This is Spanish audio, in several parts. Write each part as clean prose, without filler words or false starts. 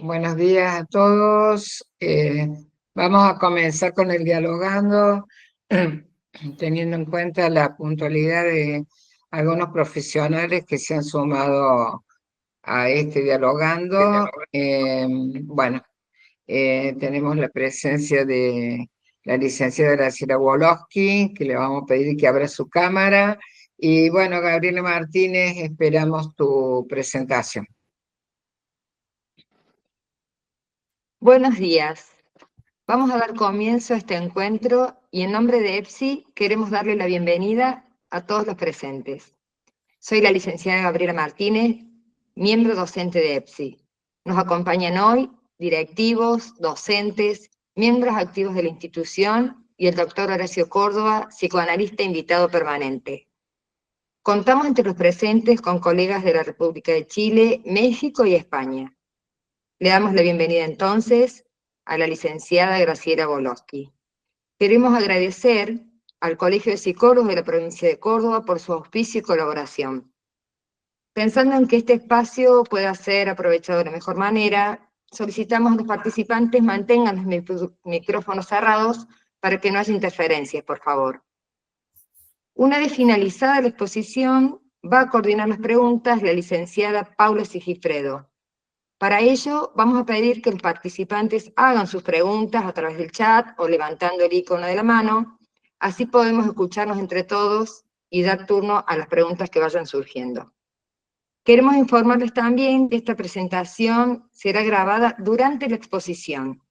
Buenos días a todos. Vamos a comenzar con el dialogando, teniendo en cuenta la puntualidad de algunos profesionales que se han sumado a este dialogando. Bueno, tenemos la presencia de la licenciada Graciela Wolowski, que le vamos a pedir que abra su cámara. Y bueno, Gabriela Martínez, esperamos tu presentación. Buenos días. Vamos a dar comienzo a este encuentro y en nombre de EPSI queremos darle la bienvenida a todos los presentes. Soy la licenciada Gabriela Martínez, miembro docente de EPSI. Nos acompañan hoy directivos, docentes, miembros activos de la institución y el doctor Horacio Córdoba, psicoanalista invitado permanente. Contamos entre los presentes con colegas de la República de Chile, México y España. Le damos la bienvenida entonces a la licenciada Graciela Wolowski. Queremos agradecer al Colegio de Psicólogos de la provincia de Córdoba por su auspicio y colaboración. Pensando en que este espacio pueda ser aprovechado de la mejor manera, solicitamos a los participantes mantengan los micrófonos cerrados para que no haya interferencias, por favor. Una vez finalizada la exposición, va a coordinar las preguntas la licenciada Paula Sigifredo. Para ello, vamos a pedir que los participantes hagan sus preguntas a través del chat o levantando el icono de la mano, así podemos escucharnos entre todos y dar turno a las preguntas que vayan surgiendo. Queremos informarles también que esta presentación será grabada durante la exposición.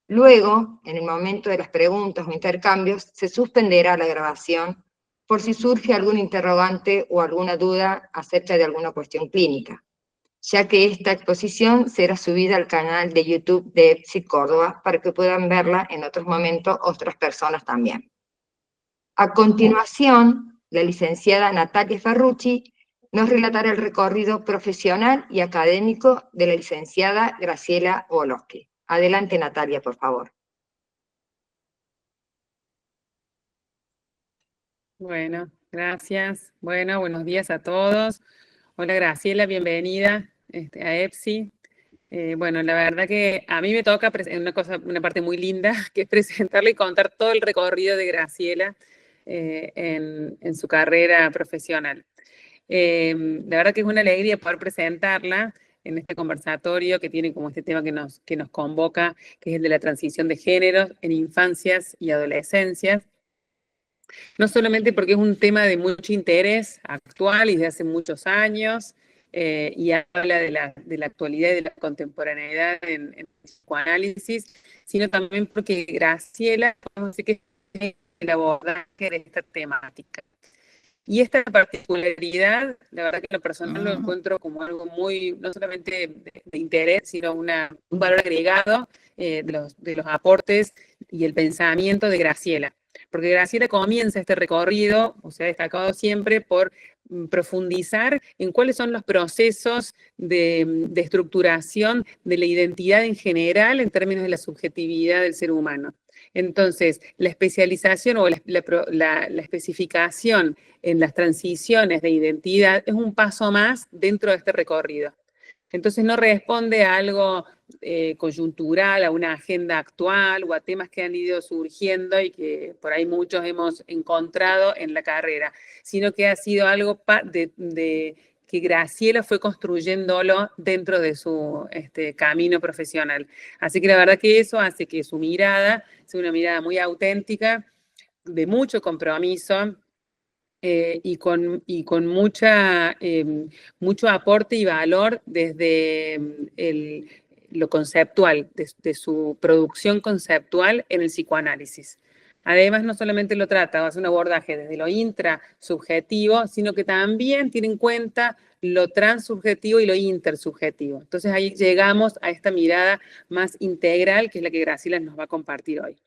Luego, en el momento de las preguntas o intercambios, se suspenderá la grabación por si surge algún interrogante o alguna duda acerca de alguna cuestión clínica, ya que esta exposición será subida al canal de YouTube de EPSI Córdoba para que puedan verla en otros momentos otras personas también. A continuación, la licenciada Natalia Ferrucci nos relatará el recorrido profesional y académico de la licenciada Graciela Wolowski. Adelante, Natalia, por favor. Bueno, gracias. Bueno, buenos días a todos. Hola Graciela, bienvenida a EPSI. Bueno, la verdad que a mí me toca una parte muy linda, que es presentarle y contar todo el recorrido de Graciela en su carrera profesional. La verdad que es una alegría poder presentarla en este conversatorio que tiene como este tema que nos convoca, que es el de la transición de géneros en infancias y adolescencias. No solamente porque es un tema de mucho interés actual y de hace muchos años, y habla de la actualidad y de la contemporaneidad en el psicoanálisis, sino también porque Graciela, podemos decir que es el abordaje de esta temática. Y esta particularidad, la verdad que en lo personal lo encuentro como algo muy, no solamente de interés, sino un valor agregado de los aportes y el pensamiento de Graciela. Porque Graciela comienza este recorrido, o se ha destacado siempre por profundizar en cuáles son los procesos de estructuración de la identidad en general en términos de la subjetividad del ser humano. Entonces, la especialización o la especificación en las transiciones de identidad es un paso más dentro de este recorrido. Entonces no responde a algo coyuntural, a una agenda actual o a temas que han ido surgiendo y que por ahí muchos hemos encontrado en la carrera, sino que ha sido algo que Graciela fue construyéndolo dentro de su camino profesional. Así que la verdad que eso hace que su mirada sea una mirada muy auténtica, de mucho compromiso, y con mucho aporte y valor desde lo conceptual, de su producción conceptual en el psicoanálisis. Además, no solamente lo trata, hace un abordaje desde lo intrasubjetivo, sino que también tiene en cuenta lo transsubjetivo y lo intersubjetivo. Entonces ahí llegamos a esta mirada más integral, que es la que Graciela nos va a compartir hoy.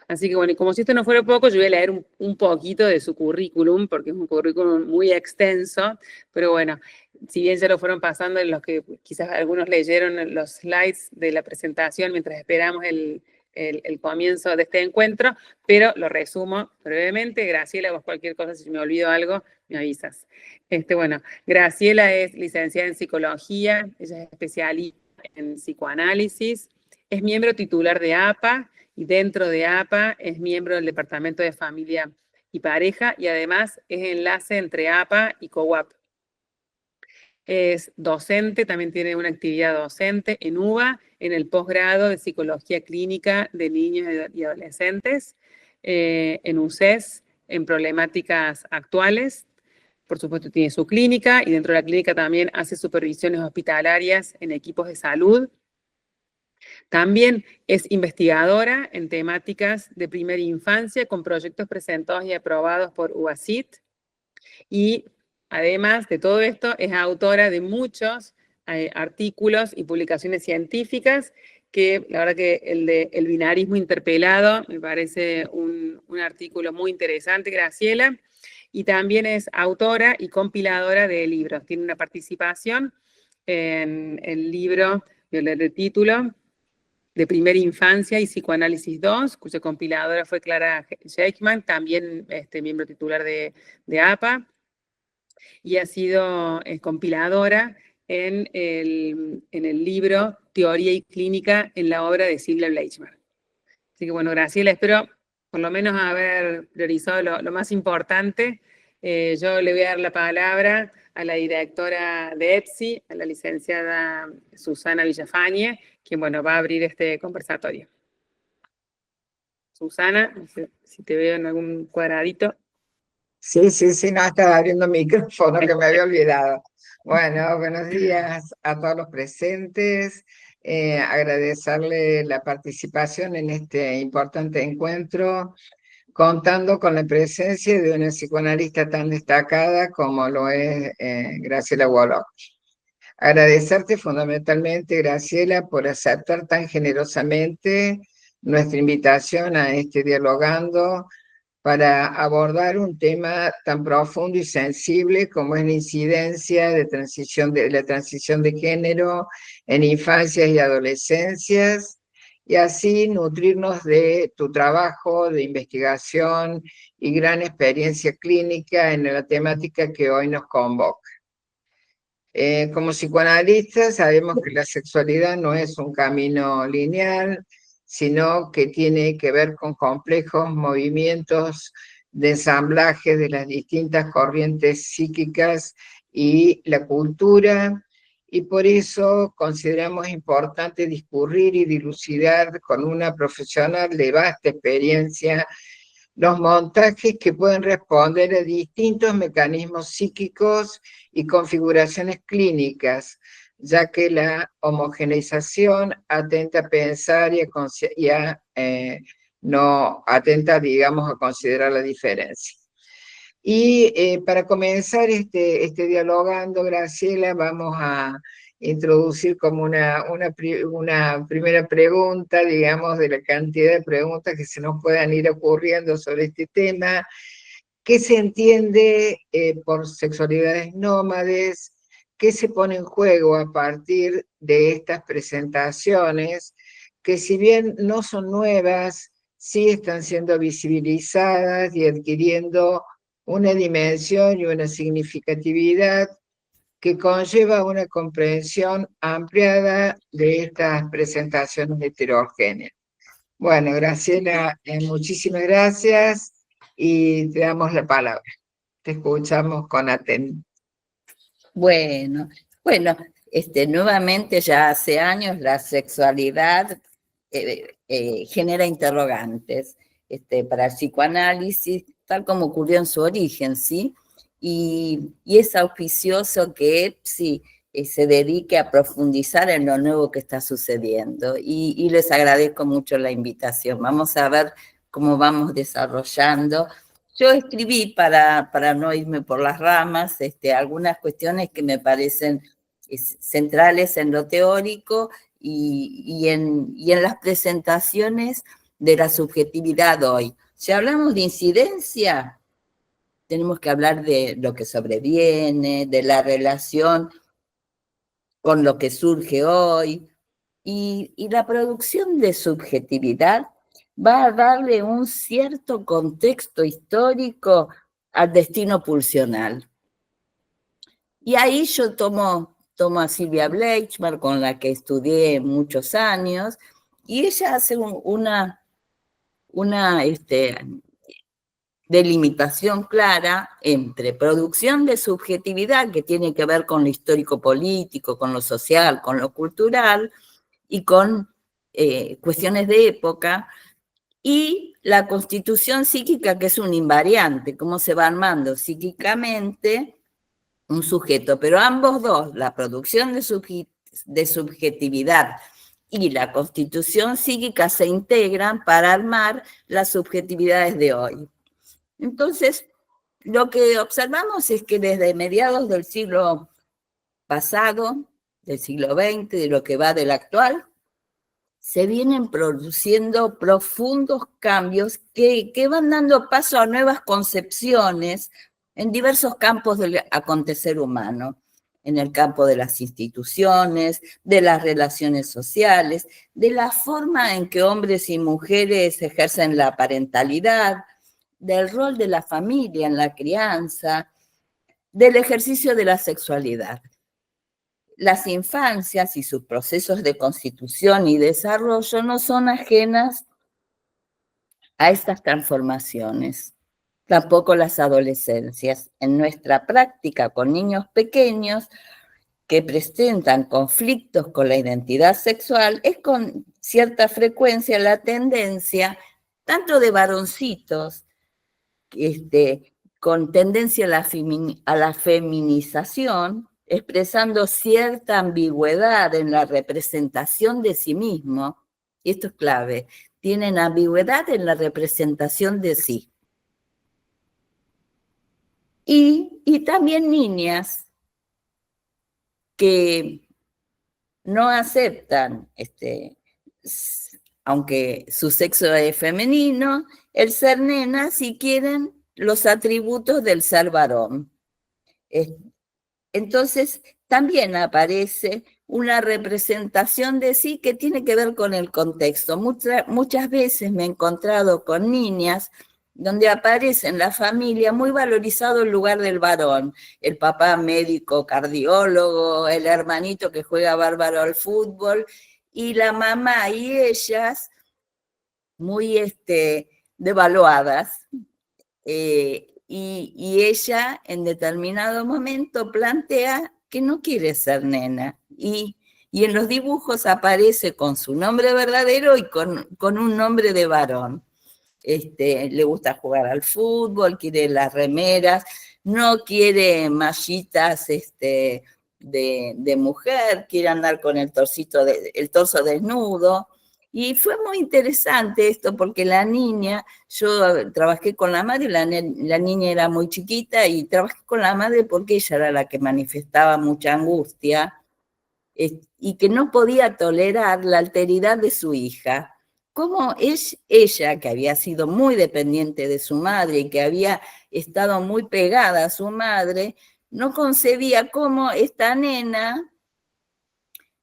Así que bueno, y como si esto no fuera poco, yo voy a leer un poquito de su currículum, porque es un currículum muy extenso, pero bueno, si bien ya lo fueron pasando en los que quizás algunos leyeron los slides de la presentación mientras esperamos el comienzo de este encuentro, pero lo resumo brevemente. Graciela, vos cualquier cosa, si me olvido algo, me avisas. Bueno, Graciela es licenciada en psicología, ella es especialista en psicoanálisis, es miembro titular de APA y dentro de APA es miembro del Departamento de Familia y Pareja y además es enlace entre APA y COWAP. Es docente, también tiene una actividad docente en UBA, en el posgrado de Psicología Clínica de Niños y Adolescentes, en UCES, en problemáticas actuales. Por supuesto tiene su clínica y dentro de la clínica también hace supervisiones hospitalarias en equipos de salud. También es investigadora en temáticas de primera infancia con proyectos presentados y aprobados por UASIT. Y además de todo esto, es autora de muchos artículos y publicaciones científicas, que la verdad que el de El binarismo interpelado me parece un artículo muy interesante, Graciela. Y también es autora y compiladora de libros. Tiene una participación en el libro, yo le doy título, de Primera Infancia y Psicoanálisis 2, cuya compiladora fue Clara Sheikhman, también miembro titular de APA, y ha sido compiladora en el libro Teoría y Clínica en la obra de Silvia Bleichmer. Así que bueno, Graciela, espero por lo menos haber priorizado lo más importante. Yo le voy a dar la palabra a la directora de EPSI, a la licenciada Susana Villafañe, quien bueno, va a abrir este conversatorio. Susana, no sé si te veo en algún cuadradito. Sí, no, estaba abriendo el micrófono que me había olvidado. Bueno, buenos días a todos los presentes. Agradecerle la participación en este importante encuentro, contando con la presencia de una psicoanalista tan destacada como lo es Graciela Woloch. Agradecerte fundamentalmente, Graciela, por aceptar tan generosamente nuestra invitación a este Dialogando para abordar un tema tan profundo y sensible como es la incidencia de la transición de género en infancias y adolescencias, y así nutrirnos de tu trabajo de investigación y gran experiencia clínica en la temática que hoy nos convoca. Como psicoanalistas sabemos que la sexualidad no es un camino lineal, sino que tiene que ver con complejos movimientos de ensamblaje de las distintas corrientes psíquicas y la cultura, y por eso consideramos importante discurrir y dilucidar con una profesional de vasta experiencia los montajes que pueden responder a distintos mecanismos psíquicos y configuraciones clínicas, ya que la homogeneización atenta a pensar no atenta, digamos, a considerar la diferencia. Y para comenzar este dialogando, Graciela, vamos a introducir como una primera pregunta, digamos, de la cantidad de preguntas que se nos puedan ir ocurriendo sobre este tema. ¿Qué se entiende por sexualidades nómades? ¿Qué se pone en juego a partir de estas presentaciones? Que si bien no son nuevas, sí están siendo visibilizadas y adquiriendo una dimensión y una significatividad que conlleva una comprensión ampliada de estas presentaciones heterogéneas. Bueno, Graciela, muchísimas gracias y te damos la palabra. Te escuchamos con atención. Bueno, nuevamente ya hace años la sexualidad genera interrogantes para el psicoanálisis, tal como ocurrió en su origen, ¿sí? Y es auspicioso que EPSI se dedique a profundizar en lo nuevo que está sucediendo. Y les agradezco mucho la invitación. Vamos a ver cómo vamos desarrollando. Yo escribí, para no irme por las ramas, algunas cuestiones que me parecen centrales en lo teórico y en las presentaciones de la subjetividad hoy. Si hablamos de incidencia, tenemos que hablar de lo que sobreviene, de la relación con lo que surge hoy, y la producción de subjetividad va a darle un cierto contexto histórico al destino pulsional. Y ahí yo tomo tomo a Silvia Bleichmar, con la que estudié muchos años, y ella hace una delimitación clara entre producción de subjetividad, que tiene que ver con lo histórico-político, con lo social, con lo cultural, y con cuestiones de época, y la constitución psíquica, que es un invariante, cómo se va armando psíquicamente un sujeto. Pero ambos dos, la producción de subjetividad y la constitución psíquica, se integran para armar las subjetividades de hoy. Entonces, lo que observamos es que desde mediados del siglo pasado, del siglo XX, de lo que va del actual, se vienen produciendo profundos cambios que van dando paso a nuevas concepciones en diversos campos del acontecer humano, en el campo de las instituciones, de las relaciones sociales, de la forma en que hombres y mujeres ejercen la parentalidad, del rol de la familia en la crianza, del ejercicio de la sexualidad. Las infancias y sus procesos de constitución y desarrollo no son ajenas a estas transformaciones. Tampoco las adolescencias. En nuestra práctica con niños pequeños que presentan conflictos con la identidad sexual, es con cierta frecuencia la tendencia, tanto de varoncitos, con tendencia a la feminización, expresando cierta ambigüedad en la representación de sí mismo, y esto es clave, tienen ambigüedad en la representación de sí. Y también niñas que no aceptan, aunque su sexo es femenino, el ser nena, si quieren los atributos del ser varón. Entonces, también aparece una representación de sí que tiene que ver con el contexto. Muchas veces me he encontrado con niñas donde aparece en la familia muy valorizado el lugar del varón, el papá médico cardiólogo, el hermanito que juega bárbaro al fútbol, y la mamá y ellas muy devaluadas. Y ella en determinado momento plantea que no quiere ser nena. Y en los dibujos aparece con su nombre verdadero y con un nombre de varón. Le gusta jugar al fútbol, quiere las remeras, no quiere mallitas de mujer, quiere andar con el torso desnudo. Y fue muy interesante esto porque la niña, yo trabajé con la madre, la niña era muy chiquita y trabajé con la madre porque ella era la que manifestaba mucha angustia y que no podía tolerar la alteridad de su hija. Cómo es ella, que había sido muy dependiente de su madre y que había estado muy pegada a su madre, no concebía cómo esta nena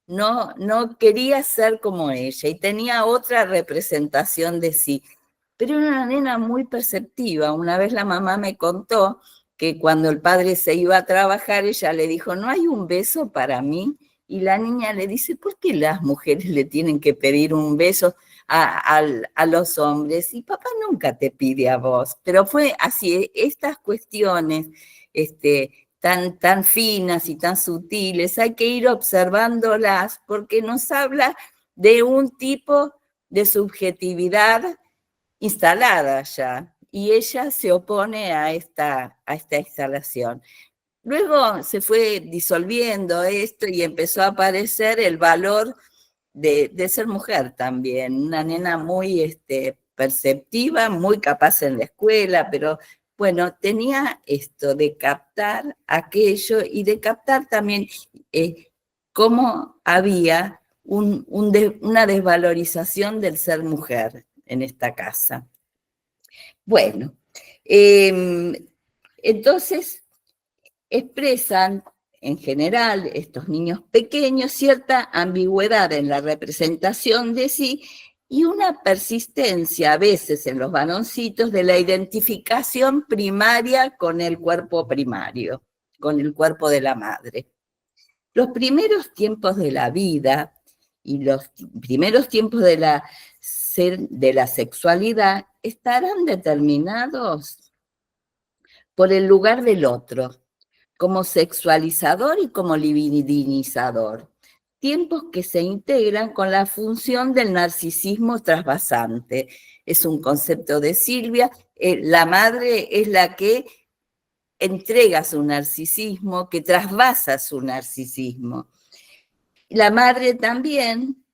no quería ser como ella y tenía otra representación de sí. Pero era una nena muy perceptiva. Una vez la mamá me contó que cuando el padre se iba a trabajar, ella le dijo, ¿no hay un beso para mí? Y la niña le dice, ¿por qué las mujeres le tienen que pedir un beso a los hombres? Y papá nunca te pide a vos. Pero fue así, estas cuestiones tan finas y tan sutiles, hay que ir observándolas porque nos habla de un tipo de subjetividad instalada ya, y ella se opone a esta instalación. Luego se fue disolviendo esto y empezó a aparecer el valor de ser mujer también, una nena muy perceptiva, muy capaz en la escuela, pero bueno, tenía esto de captar aquello y de captar también cómo había una desvalorización del ser mujer en esta casa. Bueno, entonces expresan en general estos niños pequeños cierta ambigüedad en la representación de sí y una persistencia a veces en los varoncitos de la identificación primaria con el cuerpo primario, con el cuerpo de la madre. Los primeros tiempos de la vida y los primeros tiempos de la sexualidad estarán determinados por el lugar del otro, como sexualizador y como libidinizador. Tiempos que se integran con la función del narcisismo trasvasante. Es un concepto de Silvia. La madre es la que entrega su narcisismo, que trasvasa su narcisismo. La madre también,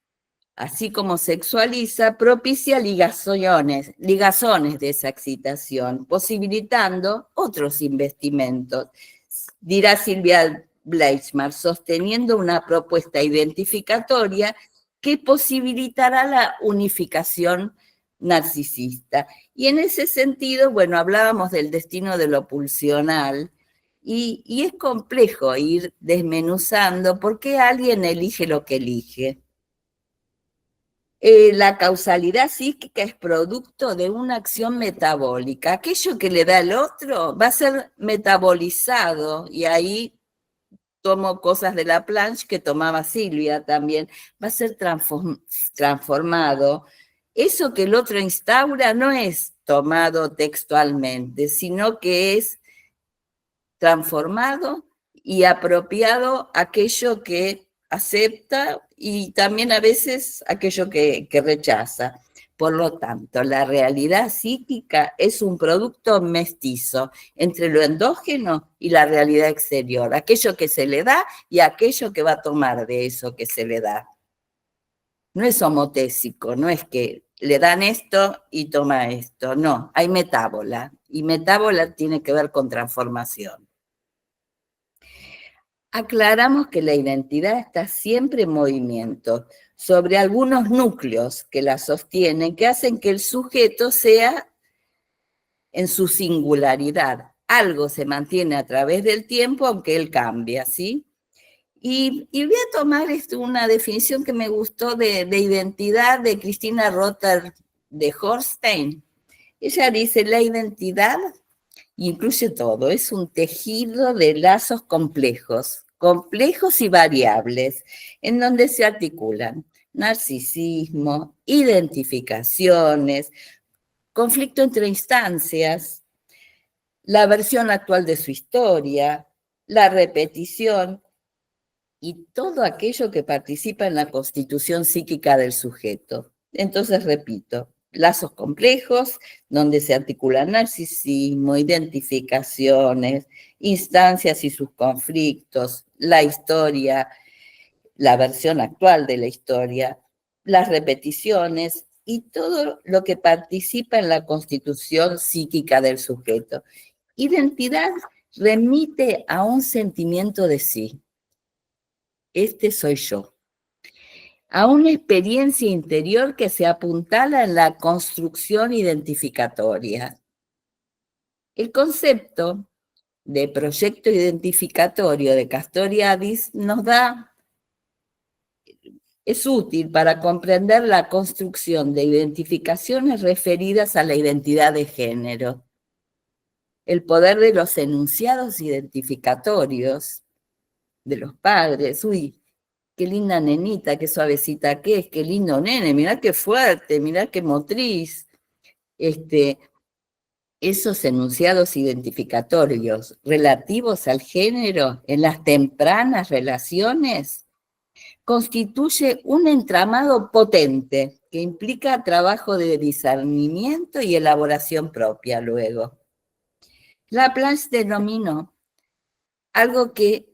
así como sexualiza, propicia ligazones de esa excitación, posibilitando otros investimentos. Dirá Silvia Bleichmar, sosteniendo una propuesta identificatoria que posibilitará la unificación narcisista. Y en ese sentido, bueno, hablábamos del destino de lo pulsional, y es complejo ir desmenuzando por qué alguien elige lo que elige. La causalidad psíquica es producto de una acción metabólica. Aquello que le da al otro va a ser metabolizado, y ahí tomo cosas de la planche que tomaba Silvia también, va a ser transformado. Eso que el otro instaura no es tomado textualmente, sino que es transformado y apropiado aquello que acepta y también a veces aquello que rechaza. Por lo tanto, la realidad psíquica es un producto mestizo entre lo endógeno y la realidad exterior, aquello que se le da y aquello que va a tomar de eso que se le da. No es homotésico, no es que le dan esto y toma esto, no, hay metábola, y metábola tiene que ver con transformación. Aclaramos que la identidad está siempre en movimiento, sobre algunos núcleos que la sostienen, que hacen que el sujeto sea en su singularidad. Algo se mantiene a través del tiempo, aunque él cambia, ¿sí? Y voy a tomar una definición que me gustó de identidad de Cristina Rother de Horstein. Ella dice, la identidad incluye todo, es un tejido de lazos complejos y variables, en donde se articulan narcisismo, identificaciones, conflicto entre instancias, la versión actual de su historia, la repetición y todo aquello que participa en la constitución psíquica del sujeto. Entonces, repito, lazos complejos donde se articulan narcisismo, identificaciones, instancias y sus conflictos, la historia, la versión actual de la historia, las repeticiones y todo lo que participa en la constitución psíquica del sujeto. Identidad remite a un sentimiento de sí. Este soy yo. A una experiencia interior que se apuntala en la construcción identificatoria. El concepto de proyecto identificatorio de Castoriadis es útil para comprender la construcción de identificaciones referidas a la identidad de género. El poder de los enunciados identificatorios de los padres. Uy, qué linda nenita, qué suavecita que es, qué lindo nene, mirá qué fuerte, mirá qué motriz. Esos enunciados identificatorios relativos al género en las tempranas relaciones constituye un entramado potente que implica trabajo de discernimiento y elaboración propia luego. Laplace denominó algo que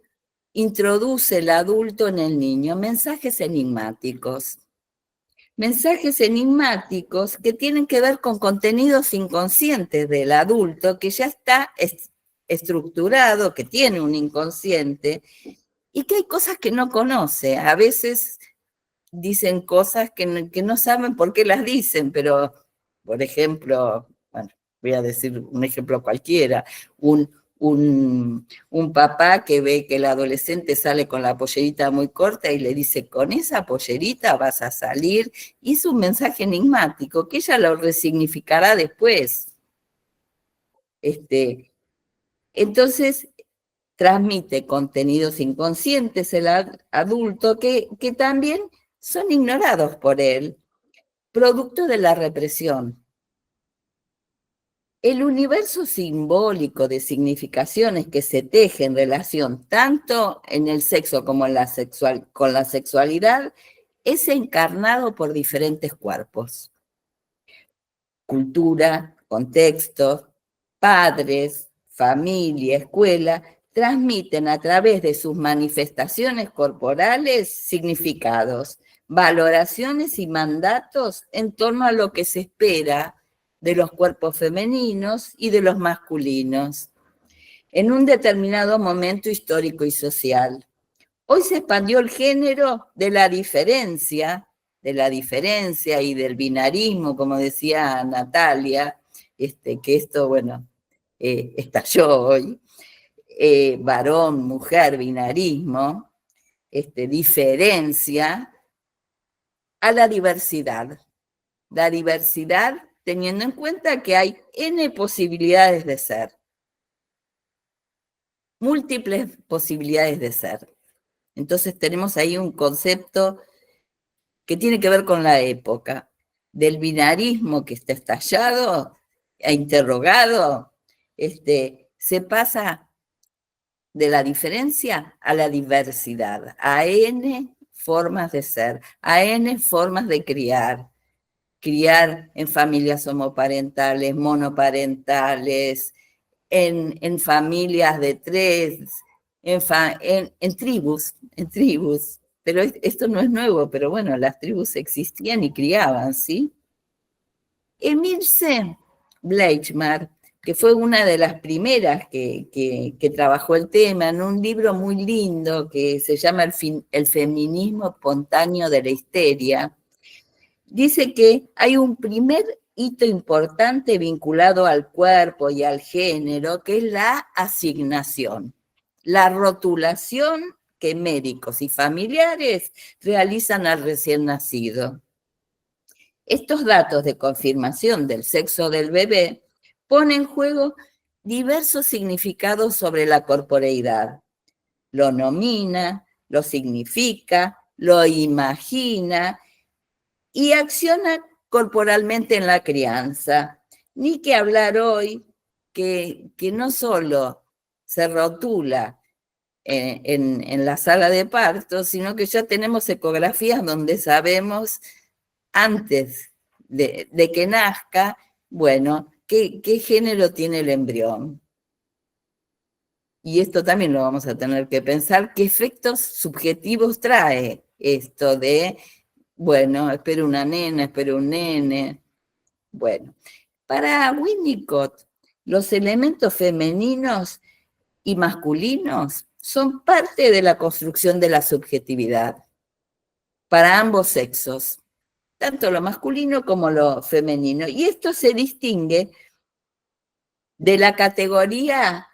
introduce el adulto en el niño, mensajes enigmáticos. Mensajes enigmáticos que tienen que ver con contenidos inconscientes del adulto que ya está estructurado, que tiene un inconsciente y que hay cosas que no conoce. A veces dicen cosas que no saben por qué las dicen, pero, por ejemplo, bueno, voy a decir un ejemplo cualquiera, un papá que ve que el adolescente sale con la pollerita muy corta y le dice, con esa pollerita vas a salir, y es un mensaje enigmático que ella lo resignificará después. Entonces, transmite contenidos inconscientes el adulto que también son ignorados por él, producto de la represión. El universo simbólico de significaciones que se teje en relación tanto en el sexo como en con la sexualidad es encarnado por diferentes cuerpos. Cultura, contexto, padres, familia, escuela, transmiten a través de sus manifestaciones corporales significados, valoraciones y mandatos en torno a lo que se espera de los cuerpos femeninos y de los masculinos en un determinado momento histórico y social. Hoy se expandió el género de la diferencia y del binarismo, como decía Natalia, que esto, bueno, estalló hoy, varón, mujer, binarismo, diferencia a la diversidad teniendo en cuenta que hay N posibilidades de ser, múltiples posibilidades de ser. Entonces tenemos ahí un concepto que tiene que ver con la época, del binarismo que está estallado e interrogado, se pasa de la diferencia a la diversidad, a N formas de ser, a N formas de criar en familias homoparentales, monoparentales, en familias de 3, en tribus, Pero esto no es nuevo, pero bueno, las tribus existían y criaban, ¿sí? Emilce Bleichmar, que fue una de las primeras que trabajó el tema en un libro muy lindo que se llama El feminismo espontáneo de la histeria, dice que hay un primer hito importante vinculado al cuerpo y al género, que es la asignación, la rotulación que médicos y familiares realizan al recién nacido. Estos datos de confirmación del sexo del bebé ponen en juego diversos significados sobre la corporeidad. Lo nomina, lo significa, lo imagina y acciona corporalmente en la crianza. Ni que hablar hoy que no solo se rotula en la sala de parto, sino que ya tenemos ecografías donde sabemos antes de que nazca, bueno, qué género tiene el embrión. Y esto también lo vamos a tener que pensar, qué efectos subjetivos trae esto de, bueno, espero una nena, espero un nene. Bueno, para Winnicott, los elementos femeninos y masculinos son parte de la construcción de la subjetividad para ambos sexos, tanto lo masculino como lo femenino. Y esto se distingue de la categoría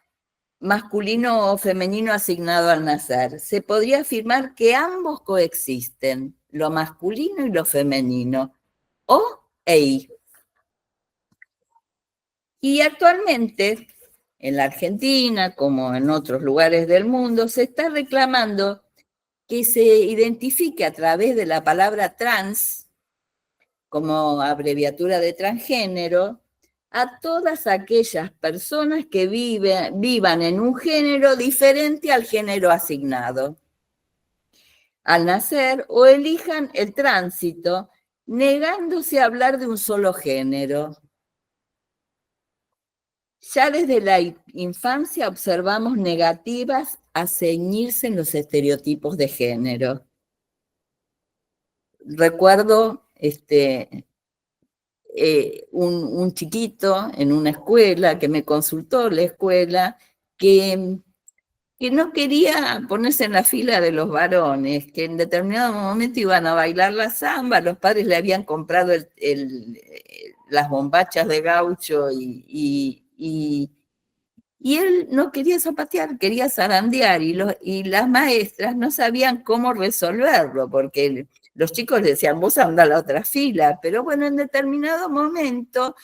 masculino o femenino asignado al nacer. Se podría afirmar que ambos coexisten, lo masculino y lo femenino, o EI. Y actualmente, en la Argentina, como en otros lugares del mundo, se está reclamando que se identifique a través de la palabra trans, como abreviatura de transgénero, a todas aquellas personas que vivan en un género diferente al género asignado al nacer o elijan el tránsito, negándose a hablar de un solo género. Ya desde la infancia observamos negativas a ceñirse en los estereotipos de género. Recuerdo un chiquito en una escuela que me consultó la escuela que no quería ponerse en la fila de los varones, que en determinado momento iban a bailar la samba, los padres le habían comprado las bombachas de gaucho y él no quería zapatear, quería zarandear, y las maestras no sabían cómo resolverlo, porque los chicos le decían, vos anda a la otra fila, pero bueno, en determinado momento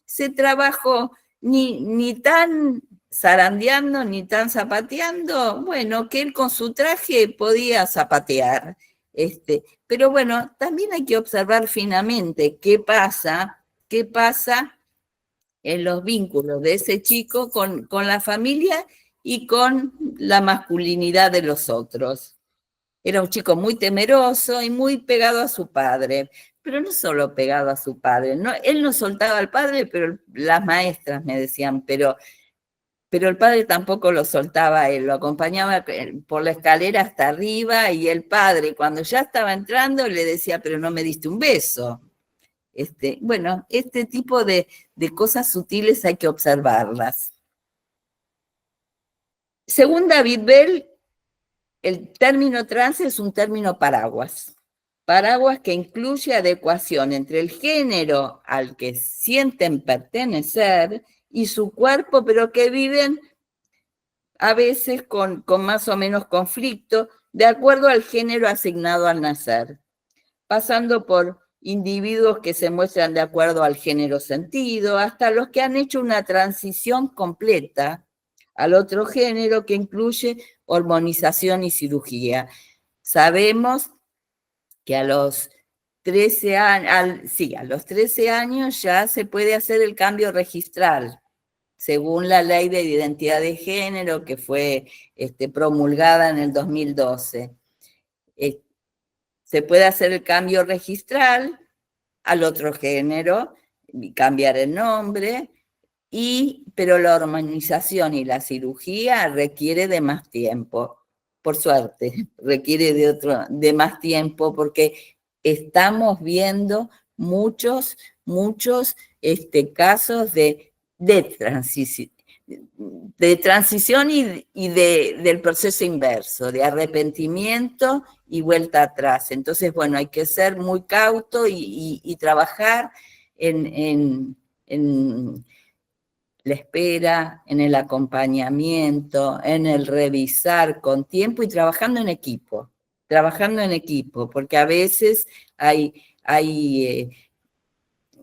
se trabajó ni tan zarandeando, ni tan zapateando, bueno, que él con su traje podía zapatear. Pero bueno, también hay que observar finamente qué pasa en los vínculos de ese chico con la familia y con la masculinidad de los otros. Era un chico muy temeroso y muy pegado a su padre, pero no solo pegado a su padre, no, él no soltaba al padre, pero las maestras me decían, pero el padre tampoco lo soltaba a él, lo acompañaba por la escalera hasta arriba y el padre cuando ya estaba entrando le decía, pero no me diste un beso. Bueno, este tipo de cosas sutiles hay que observarlas. Según David Bell, el término trans es un término paraguas. Paraguas que incluye adecuación entre el género al que sienten pertenecer y su cuerpo, pero que viven a veces con más o menos conflicto, de acuerdo al género asignado al nacer, pasando por individuos que se muestran de acuerdo al género sentido, hasta los que han hecho una transición completa al otro género que incluye hormonización y cirugía. Sabemos que a los 13 años ya se puede hacer el cambio registral, según la Ley de Identidad de Género que fue promulgada en el 2012. Se puede hacer el cambio registral al otro género, cambiar el nombre, pero la hormonización y la cirugía requiere de más tiempo. Por suerte, requiere de más tiempo porque estamos viendo muchos casos de transición y del proceso inverso, de arrepentimiento y vuelta atrás. Entonces, bueno, hay que ser muy cauto y trabajar en la espera, en el acompañamiento, en el revisar con tiempo y trabajando en equipo, porque a veces hay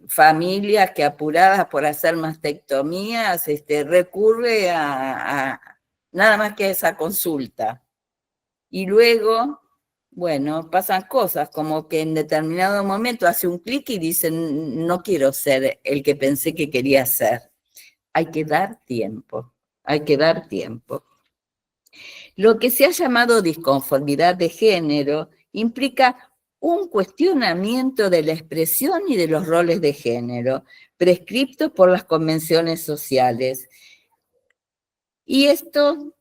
familias que apuradas por hacer mastectomías recurre a nada más que a esa consulta. Y luego, bueno, pasan cosas como que en determinado momento hace un clic y dice, no quiero ser el que pensé que quería ser. Hay que dar tiempo, hay que dar tiempo. Lo que se ha llamado disconformidad de género implica un cuestionamiento de la expresión y de los roles de género, prescriptos por las convenciones sociales. Y esto,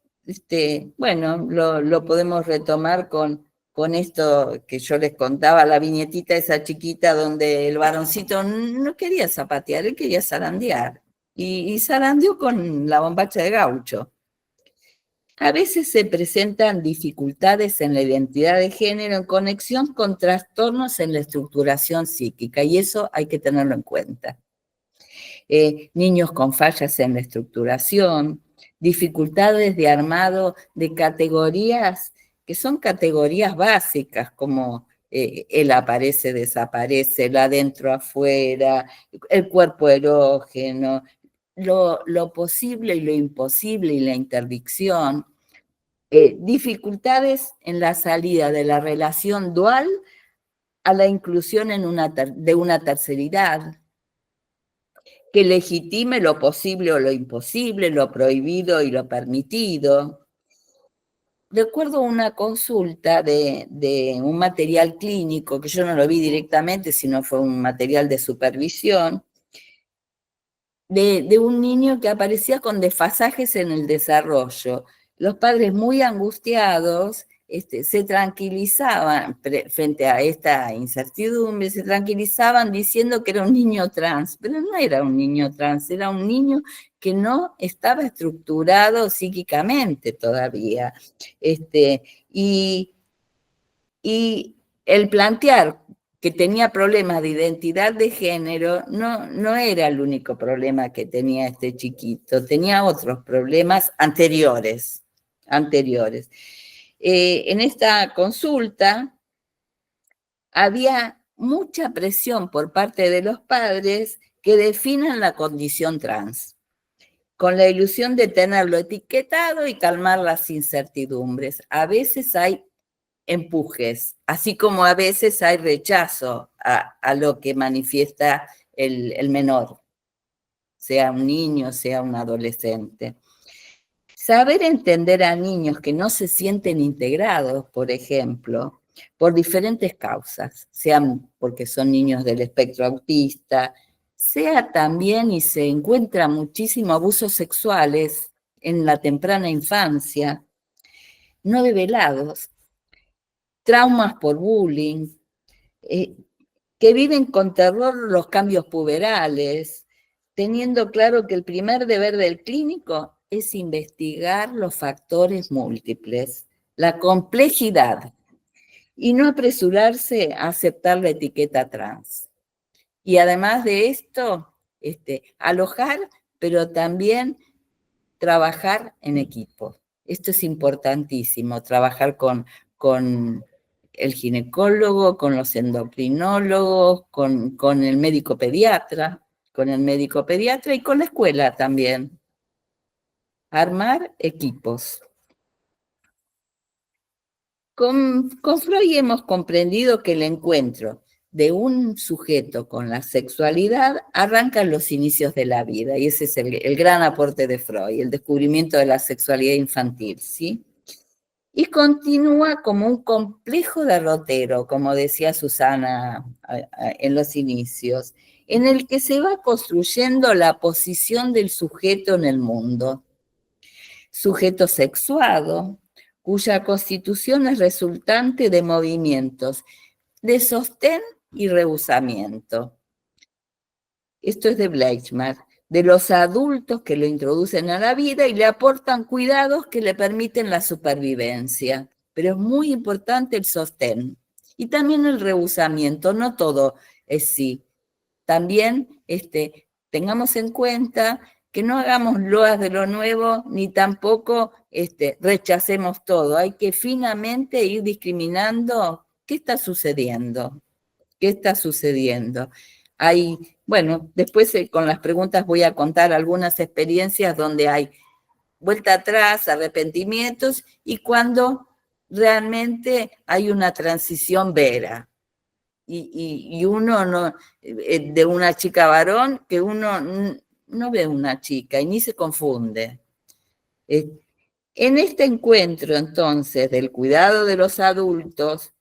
bueno, lo podemos retomar con esto que yo les contaba, la viñetita esa chiquita donde el varoncito no quería zapatear, él quería zarandear. Y zarandeó con la bombacha de gaucho. A veces se presentan dificultades en la identidad de género en conexión con trastornos en la estructuración psíquica, y eso hay que tenerlo en cuenta. Niños con fallas en la estructuración, dificultades de armado de categorías que son categorías básicas, como el aparece, desaparece, el adentro, afuera, el cuerpo erógeno, lo posible y lo imposible y la interdicción, dificultades en la salida de la relación dual a la inclusión de una terceridad, que legitime lo posible o lo imposible, lo prohibido y lo permitido. Recuerdo una consulta de un material clínico, que yo no lo vi directamente, sino fue un material de supervisión, de un niño que aparecía con desfasajes en el desarrollo. Los padres muy angustiados se tranquilizaban frente a esta incertidumbre, se tranquilizaban diciendo que era un niño trans, pero no era un niño trans, era un niño que no estaba estructurado psíquicamente todavía. Y el plantear que tenía problemas de identidad de género no era el único problema que tenía este chiquito, tenía otros problemas anteriores. En esta consulta había mucha presión por parte de los padres que definan la condición trans. con la ilusión de tenerlo etiquetado y calmar las incertidumbres. A veces hay empujes, así como a veces hay rechazo a lo que manifiesta el menor, sea un niño, sea un adolescente. Saber entender a niños que no se sienten integrados, por ejemplo, por diferentes causas, sean porque son niños del espectro autista, sea también y se encuentra muchísimo abusos sexuales en la temprana infancia, no develados, traumas por bullying, que viven con terror los cambios puberales, teniendo claro que el primer deber del clínico es investigar los factores múltiples, la complejidad, y no apresurarse a aceptar la etiqueta trans. Y además de esto, alojar, pero también trabajar en equipo. Esto es importantísimo, trabajar con el ginecólogo, con los endocrinólogos, con el médico pediatra, y con la escuela también. Armar equipos. Con Freud hemos comprendido que el encuentro de un sujeto con la sexualidad arranca en los inicios de la vida, y ese es el gran aporte de Freud, el descubrimiento de la sexualidad infantil, ¿sí? Y continúa como un complejo derrotero, como decía Susana en los inicios, en el que se va construyendo la posición del sujeto en el mundo. Sujeto sexuado, cuya constitución es resultante de movimientos de sostén y rehusamiento. Esto es de Bleichmark, de los adultos que lo introducen a la vida y le aportan cuidados que le permiten la supervivencia. Pero es muy importante el sostén y también el rehusamiento, no todo es sí. También tengamos en cuenta que no hagamos loas de lo nuevo, ni tampoco rechacemos todo. Hay que finamente ir discriminando qué está sucediendo. ¿Qué está sucediendo? Bueno, después con las preguntas voy a contar algunas experiencias donde hay vuelta atrás, arrepentimientos, y cuando realmente hay una transición vera. Y uno no, de una chica varón, que uno no ve una chica y ni se confunde. En este encuentro, entonces, del cuidado de los adultos,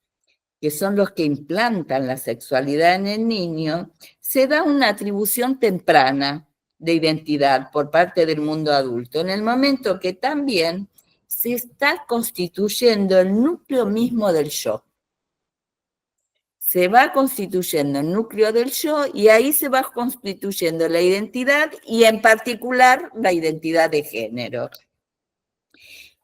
que son los que implantan la sexualidad en el niño, se da una atribución temprana de identidad por parte del mundo adulto, en el momento que también se está constituyendo el núcleo mismo del yo. Se va constituyendo el núcleo del yo y ahí se va constituyendo la identidad y en particular la identidad de género.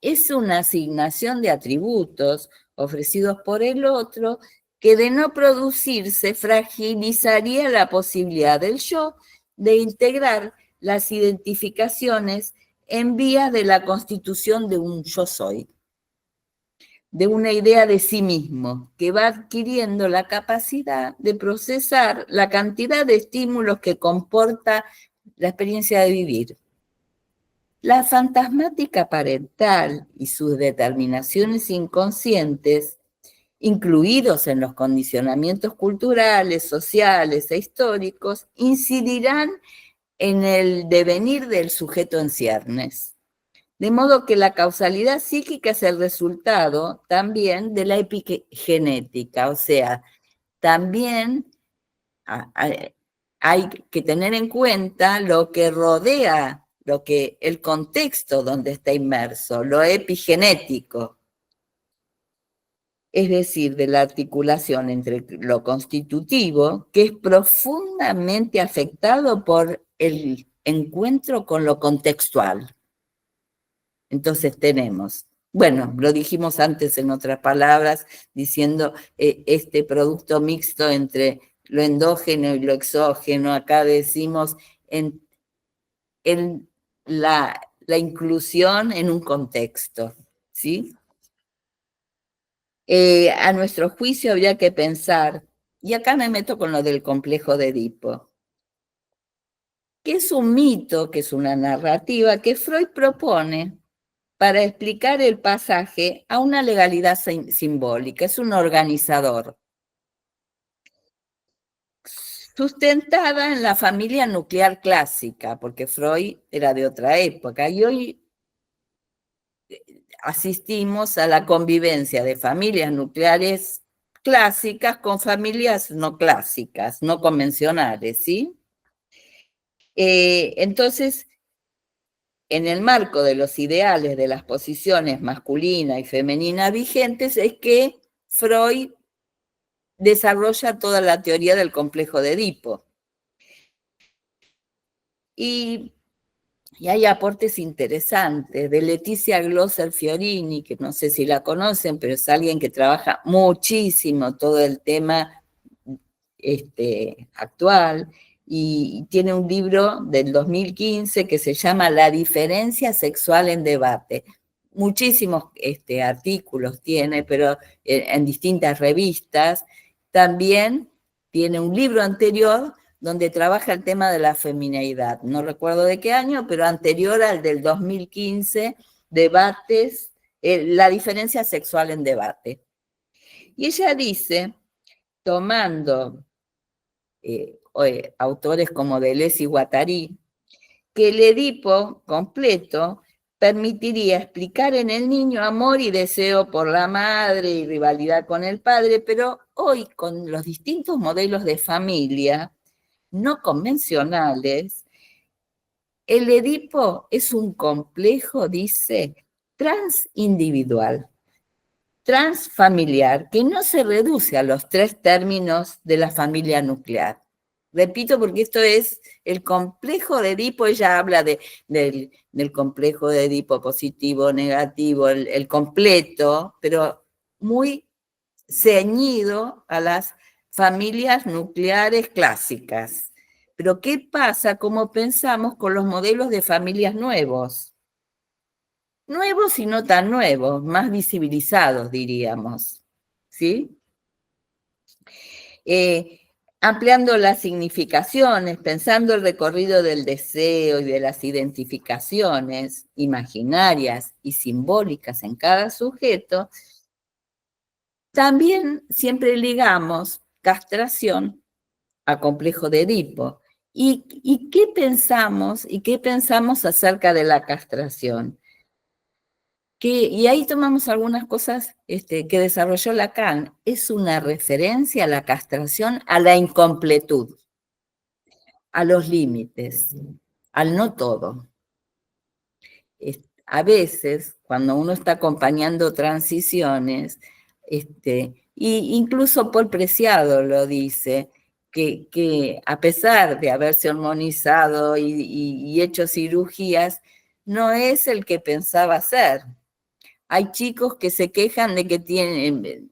Es una asignación de atributos ofrecidos por el otro que de no producirse fragilizaría la posibilidad del yo de integrar las identificaciones en vías de la constitución de un yo soy, de una idea de sí mismo, que va adquiriendo la capacidad de procesar la cantidad de estímulos que comporta la experiencia de vivir. La fantasmática parental y sus determinaciones inconscientes, incluidos en los condicionamientos culturales, sociales e históricos, incidirán en el devenir del sujeto en ciernes. De modo que la causalidad psíquica es el resultado también de la epigenética, o sea, también hay que tener en cuenta lo que rodea, el contexto donde está inmerso, lo epigenético. Es decir, de la articulación entre lo constitutivo, que es profundamente afectado por el encuentro con lo contextual. Entonces tenemos, bueno, lo dijimos antes en otras palabras, diciendo este producto mixto entre lo endógeno y lo exógeno. Acá decimos en la inclusión en un contexto, ¿sí? A nuestro juicio habría que pensar, y acá me meto con lo del complejo de Edipo, que es un mito, que es una narrativa que Freud propone para explicar el pasaje a una legalidad simbólica. Es un organizador. Sustentada en la familia nuclear clásica, porque Freud era de otra época, y hoy asistimos a la convivencia de familias nucleares clásicas con familias no clásicas, no convencionales, ¿sí? Entonces, en el marco de los ideales de las posiciones masculina y femenina vigentes, es que Freud desarrolla toda la teoría del complejo de Edipo. Y hay aportes interesantes de Leticia Glosser Fiorini, que no sé si la conocen, pero es alguien que trabaja muchísimo todo el tema actual, y tiene un libro del 2015 que se llama La diferencia sexual en debate. Muchísimos artículos tiene, pero en distintas revistas. También tiene un libro anterior donde trabaja el tema de la femineidad. No recuerdo de qué año, pero anterior al del 2015, debates, la diferencia sexual en debate. Y ella dice, tomando autores como Deleuze y Guattari, que el Edipo completo permitiría explicar en el niño amor y deseo por la madre y rivalidad con el padre, pero hoy con los distintos modelos de familia no convencionales, el Edipo es un complejo, dice, transindividual, transfamiliar, que no se reduce a los 3 términos de la familia nuclear. Repito, porque esto es el complejo de Edipo. Ella habla del complejo de Edipo positivo, negativo, el completo, pero muy ceñido a las familias nucleares clásicas. Pero ¿qué pasa? ¿Cómo pensamos con los modelos de familias nuevos? Nuevos y no tan nuevos, más visibilizados, diríamos, ¿sí? Ampliando las significaciones, pensando el recorrido del deseo y de las identificaciones imaginarias y simbólicas en cada sujeto, también siempre ligamos castración a complejo de Edipo. ¿Y qué pensamos? ¿Y qué pensamos acerca de la castración? Y ahí tomamos algunas cosas que desarrolló Lacan. Es una referencia a la castración, a la incompletud, a los límites, al no todo. A veces, cuando uno está acompañando transiciones, y incluso Paul Preciado lo dice, que a pesar de haberse hormonizado y hecho cirugías, no es el que pensaba ser. Hay chicos que se quejan de que tienen,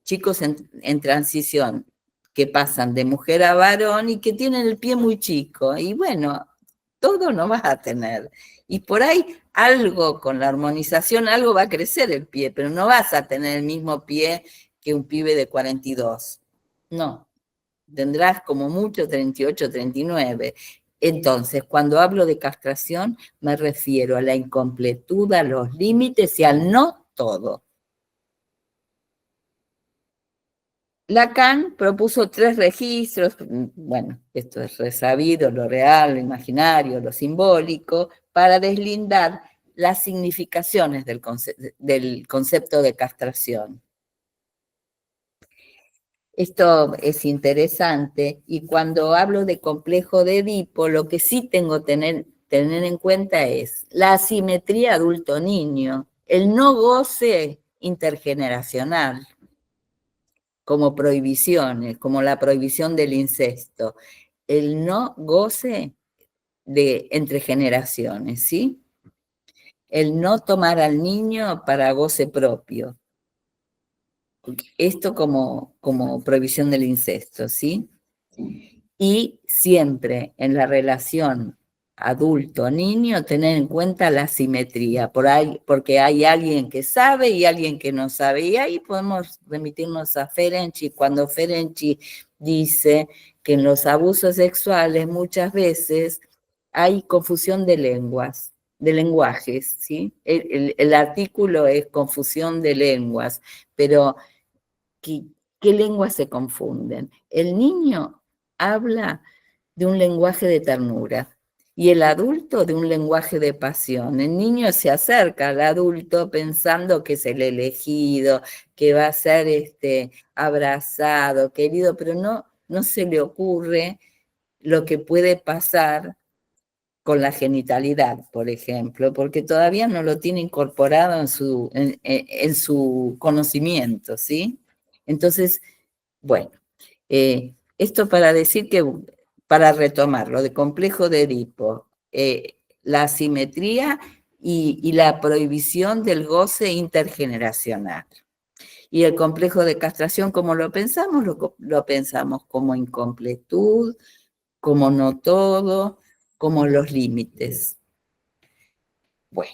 chicos en transición, que pasan de mujer a varón y que tienen el pie muy chico. Y bueno, todo no vas a tener. Y por ahí algo con la armonización, algo va a crecer el pie, pero no vas a tener el mismo pie que un pibe de 42. No, tendrás como mucho 38, 39. Entonces, cuando hablo de castración, me refiero a la incompletud, a los límites y al no todo. Lacan propuso 3 registros, bueno, esto es resabido, lo real, lo imaginario, lo simbólico, para deslindar las significaciones del concepto de castración. Esto es interesante, y cuando hablo de complejo de Edipo, lo que sí tengo que tener en cuenta es la asimetría adulto-niño, el no goce intergeneracional, como prohibiciones, como la prohibición del incesto, el no goce entre generaciones, ¿sí? El no tomar al niño para goce propio. Esto como prohibición del incesto, ¿sí? Y siempre en la relación adulto-niño tener en cuenta la simetría, porque hay alguien que sabe y alguien que no sabe. Y ahí podemos remitirnos a Ferenczi, cuando Ferenczi dice que en los abusos sexuales muchas veces hay confusión de lenguas, de lenguajes, ¿sí? El artículo es confusión de lenguas, pero ¿qué lenguas se confunden? El niño habla de un lenguaje de ternura y el adulto de un lenguaje de pasión. El niño se acerca al adulto pensando que es el elegido, que va a ser abrazado, querido, pero no se le ocurre lo que puede pasar con la genitalidad, por ejemplo, porque todavía no lo tiene incorporado en su conocimiento, ¿sí? Entonces, bueno, esto para decir que, para retomar, lo de complejo de Edipo, la asimetría y la prohibición del goce intergeneracional. Y el complejo de castración, ¿cómo lo pensamos? Lo pensamos como incompletud, como no todo, como los límites. Bueno,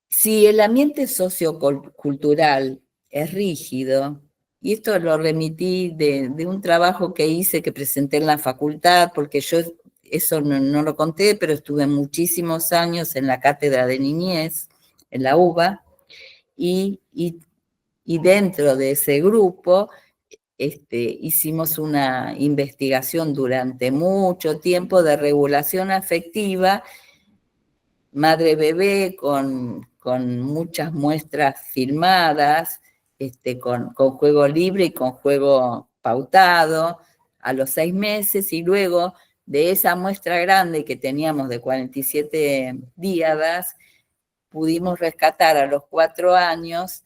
si el ambiente sociocultural es rígido, y esto lo remití de un trabajo que hice, que presenté en la facultad, porque yo eso no lo conté, pero estuve muchísimos años en la cátedra de niñez, en la UBA, y dentro de ese grupo hicimos una investigación durante mucho tiempo de regulación afectiva madre-bebé con muchas muestras filmadas, con juego libre y con juego pautado a los 6 meses, y luego de esa muestra grande que teníamos de 47 díadas, pudimos rescatar a los 4 años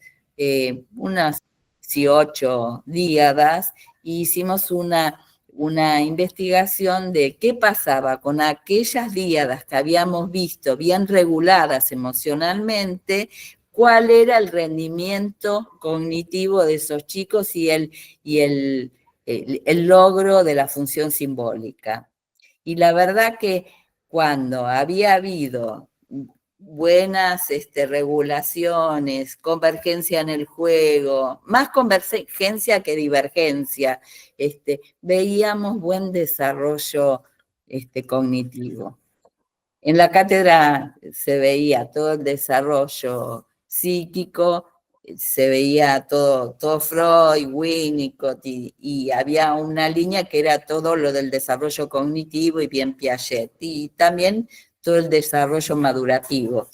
unas 18 díadas, y hicimos una investigación de qué pasaba con aquellas díadas que habíamos visto bien reguladas emocionalmente, cuál era el rendimiento cognitivo de esos chicos y el logro de la función simbólica. Y la verdad que cuando había habido buenas regulaciones, convergencia en el juego, más convergencia que divergencia, veíamos buen desarrollo cognitivo. En la cátedra se veía todo el desarrollo psíquico, se veía todo Freud, Winnicott, y había una línea que era todo lo del desarrollo cognitivo y bien Piaget, y también todo el desarrollo madurativo,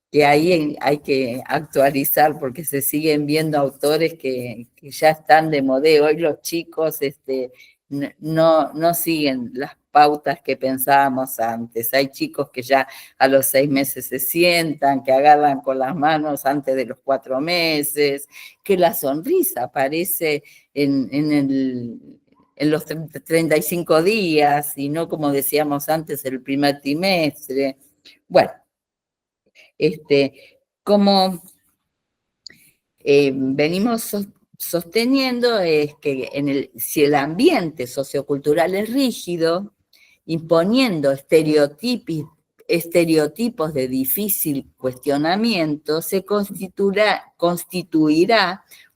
que ahí hay que actualizar porque se siguen viendo autores que ya están de modé. Hoy los chicos no siguen las pautas que pensábamos antes. Hay chicos que ya a los 6 meses se sientan, que agarran con las manos antes de los 4 meses, que la sonrisa aparece en los 35 días y no, como decíamos antes, el primer trimestre. Bueno, como venimos sosteniendo, es que si el ambiente sociocultural es rígido, imponiendo estereotipos de difícil cuestionamiento, se constituirá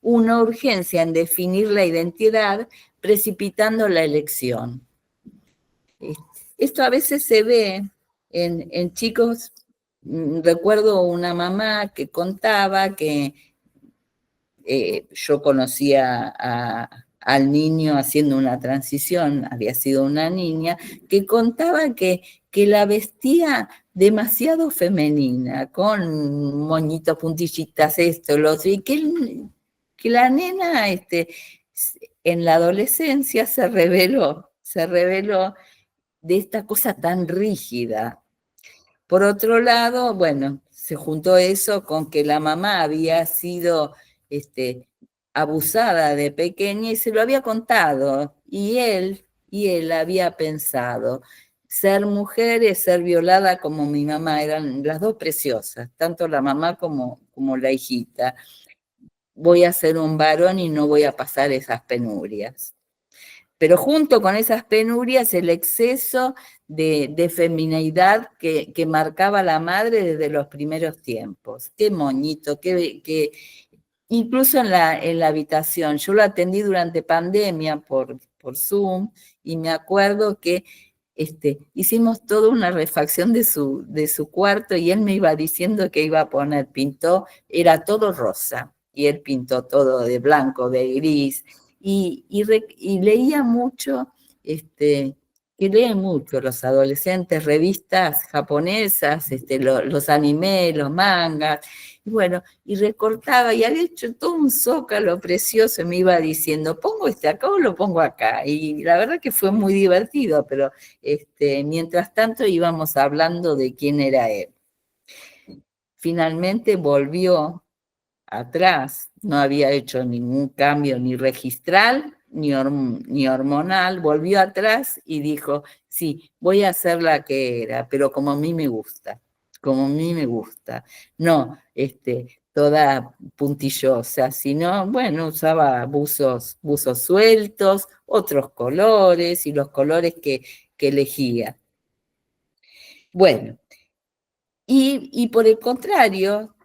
una urgencia en definir la identidad, precipitando la elección. Esto a veces se ve en chicos. Recuerdo una mamá que contaba que yo conocía al niño haciendo una transición, había sido una niña, que contaba que la vestía demasiado femenina, con moñitos, puntillitas, esto, lo otro, y que la nena en la adolescencia se reveló de esta cosa tan rígida. Por otro lado, bueno, se juntó eso con que la mamá había sido abusada de pequeña y se lo había contado, y él había pensado, ser mujer es ser violada como mi mamá, eran las dos preciosas, tanto la mamá como la hijita. Voy a ser un varón y no voy a pasar esas penurias. Pero junto con esas penurias, el exceso de femineidad que marcaba la madre desde los primeros tiempos. Qué moñito, incluso en la habitación. Yo lo atendí durante pandemia por Zoom y me acuerdo que hicimos toda una refacción de su cuarto y él me iba diciendo que iba a poner, pintó, era todo rosa y él pintó todo de blanco, de gris y leía mucho, que leen mucho los adolescentes, revistas japonesas, los animes, los mangas, y bueno, y recortaba y había hecho todo un zócalo precioso y me iba diciendo, ¿pongo acá o lo pongo acá? Y la verdad que fue muy divertido, pero mientras tanto íbamos hablando de quién era él. Finalmente volvió atrás, no había hecho ningún cambio ni registral ni hormonal, volvió atrás y dijo, sí, voy a hacer la que era, pero como a mí me gusta, como a mí me gusta. No, toda puntillosa, sino, bueno, usaba buzos sueltos, otros colores y los colores que elegía. Bueno, y por el contrario,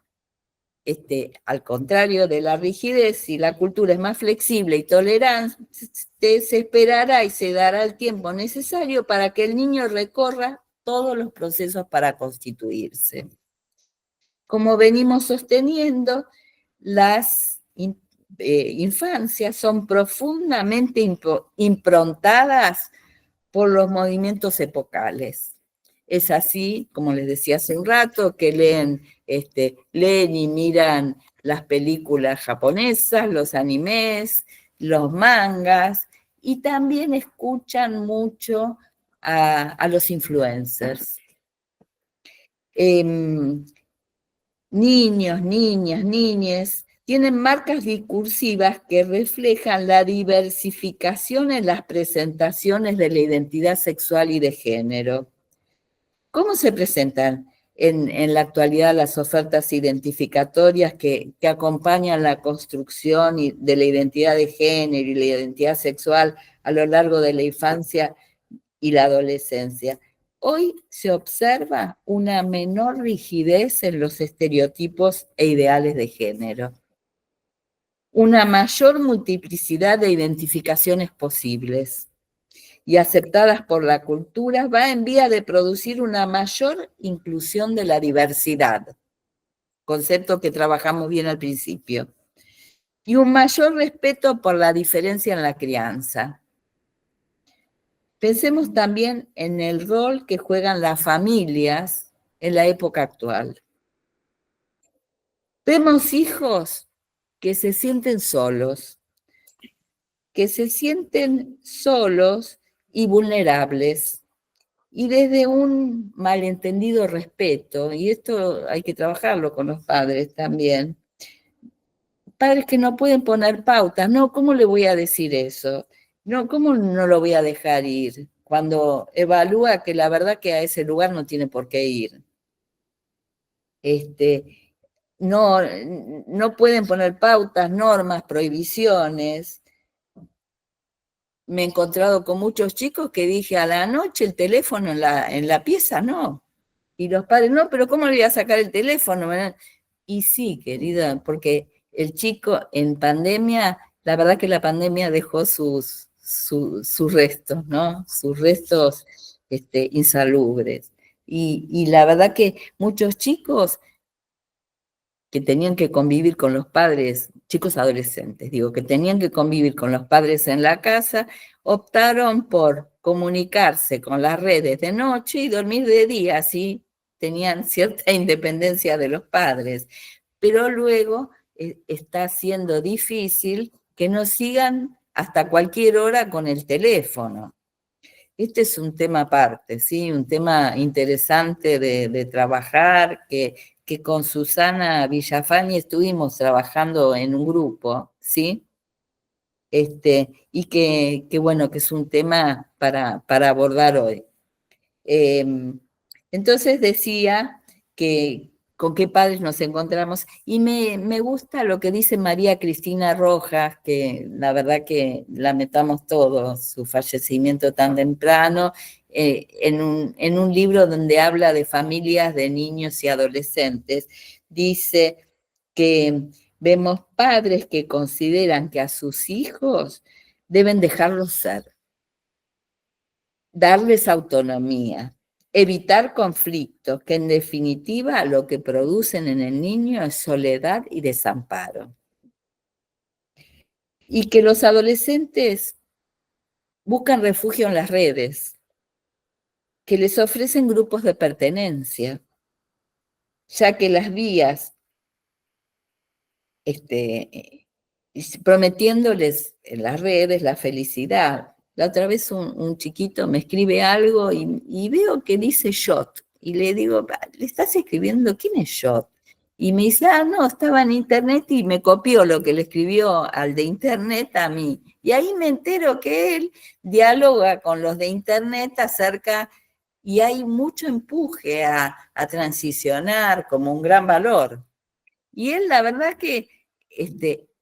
al contrario de la rigidez, si la cultura es más flexible y tolerante, se esperará y se dará el tiempo necesario para que el niño recorra todos los procesos para constituirse. Como venimos sosteniendo, las infancias son profundamente improntadas por los movimientos epocales. Es así, como les decía hace un rato, que leen y miran las películas japonesas, los animes, los mangas, y también escuchan mucho a los influencers. Niños, niñas, niñes, tienen marcas discursivas que reflejan la diversificación en las presentaciones de la identidad sexual y de género. ¿Cómo se presentan en la actualidad las ofertas identificatorias que acompañan la construcción de la identidad de género y la identidad sexual a lo largo de la infancia y la adolescencia? Hoy se observa una menor rigidez en los estereotipos e ideales de género, una mayor multiplicidad de identificaciones posibles y aceptadas por la cultura, va en vía de producir una mayor inclusión de la diversidad, concepto que trabajamos bien al principio, y un mayor respeto por la diferencia en la crianza. Pensemos también en el rol que juegan las familias en la época actual. Vemos hijos que se sienten solos y vulnerables, y desde un malentendido respeto, y esto hay que trabajarlo con los padres también, padres que no pueden poner pautas, no, ¿cómo le voy a decir eso? No, ¿cómo no lo voy a dejar ir? Cuando evalúa que la verdad que a ese lugar no tiene por qué ir. No pueden poner pautas, normas, prohibiciones. Me he encontrado con muchos chicos que dije a la noche el teléfono en la pieza, no. Y los padres, no, pero ¿cómo le voy a sacar el teléfono? Y sí, querida, porque el chico en pandemia, la verdad que la pandemia dejó sus restos, ¿no? Sus restos insalubres. Y la verdad que muchos chicos que tenían que convivir con los padres, chicos adolescentes, digo, que tenían que convivir con los padres en la casa, optaron por comunicarse con las redes de noche y dormir de día, así tenían cierta independencia de los padres. Pero luego está siendo difícil que no sigan hasta cualquier hora con el teléfono. Este es un tema aparte, ¿sí? Un tema interesante de trabajar, que con Susana Villafañe estuvimos trabajando en un grupo, ¿sí? Y que bueno, que es un tema para abordar hoy. Entonces decía que con qué padres nos encontramos, y me gusta lo que dice María Cristina Rojas, que la verdad que lamentamos todos su fallecimiento tan temprano, en un libro donde habla de familias de niños y adolescentes. Dice que Vemos padres que consideran que a sus hijos deben dejarlos ser, darles autonomía, evitar conflictos, que en definitiva lo que producen en el niño es soledad y desamparo. Y que los adolescentes buscan refugio en las redes, que les ofrecen grupos de pertenencia, ya que las vías, prometiéndoles en las redes la felicidad. La otra vez un chiquito me escribe algo y veo que dice shot, y le digo, ¿le estás escribiendo? ¿Quién es shot? Y me dice, no, estaba en internet y me copió lo que le escribió al de internet a mí. Y ahí me entero que él dialoga con los de internet acerca, y hay mucho empuje a transicionar como un gran valor. Y él, la verdad que,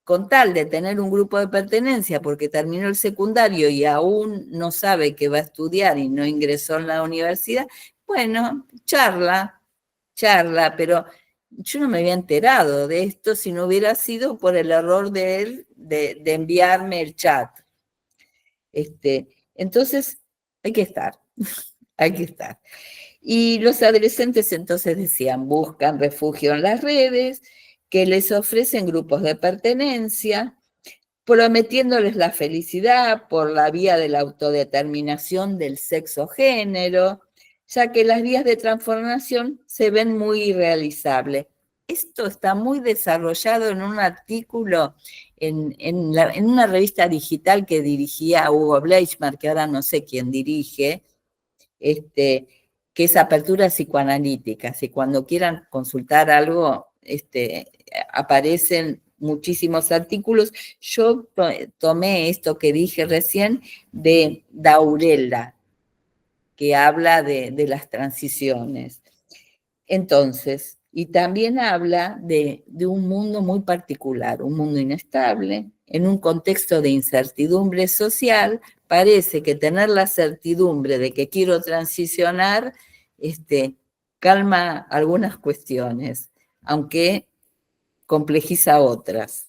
con tal de tener un grupo de pertenencia, porque terminó el secundario y aún no sabe que va a estudiar y no ingresó en la universidad, bueno, charla, pero yo no me había enterado de esto si no hubiera sido por el error de él de enviarme el chat. Entonces, hay que estar, hay que estar. Y los adolescentes entonces decían, buscan refugio en las redes, que les ofrecen grupos de pertenencia, prometiéndoles la felicidad por la vía de la autodeterminación del sexo-género, ya que las vías de transformación se ven muy irrealizables. Esto está muy desarrollado en un artículo en una revista digital que dirigía Hugo Bleichmar, que ahora no sé quién dirige, que es Apertura Psicoanalítica. Si cuando quieran consultar algo, aparecen muchísimos artículos. Yo tomé esto que dije recién de Daurella, que habla de las transiciones. Entonces, y también habla de un mundo muy particular, un mundo inestable, en un contexto de incertidumbre social. Parece que tener la certidumbre de que quiero transicionar, calma algunas cuestiones, aunque complejiza otras.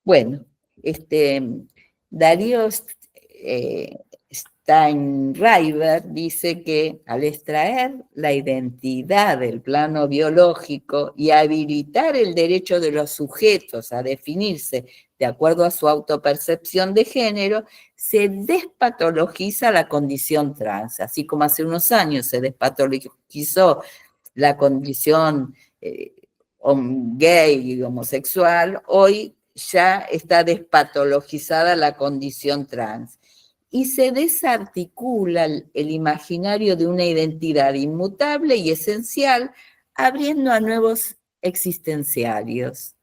Bueno, Darío Steinreiber dice que al extraer la identidad del plano biológico y habilitar el derecho de los sujetos a definirse de acuerdo a su autopercepción de género, se despatologiza la condición trans, así como hace unos años se despatologizó la condición gay y homosexual, hoy ya está despatologizada la condición trans. Y se desarticula el imaginario de una identidad inmutable y esencial, abriendo a nuevos existenciarios.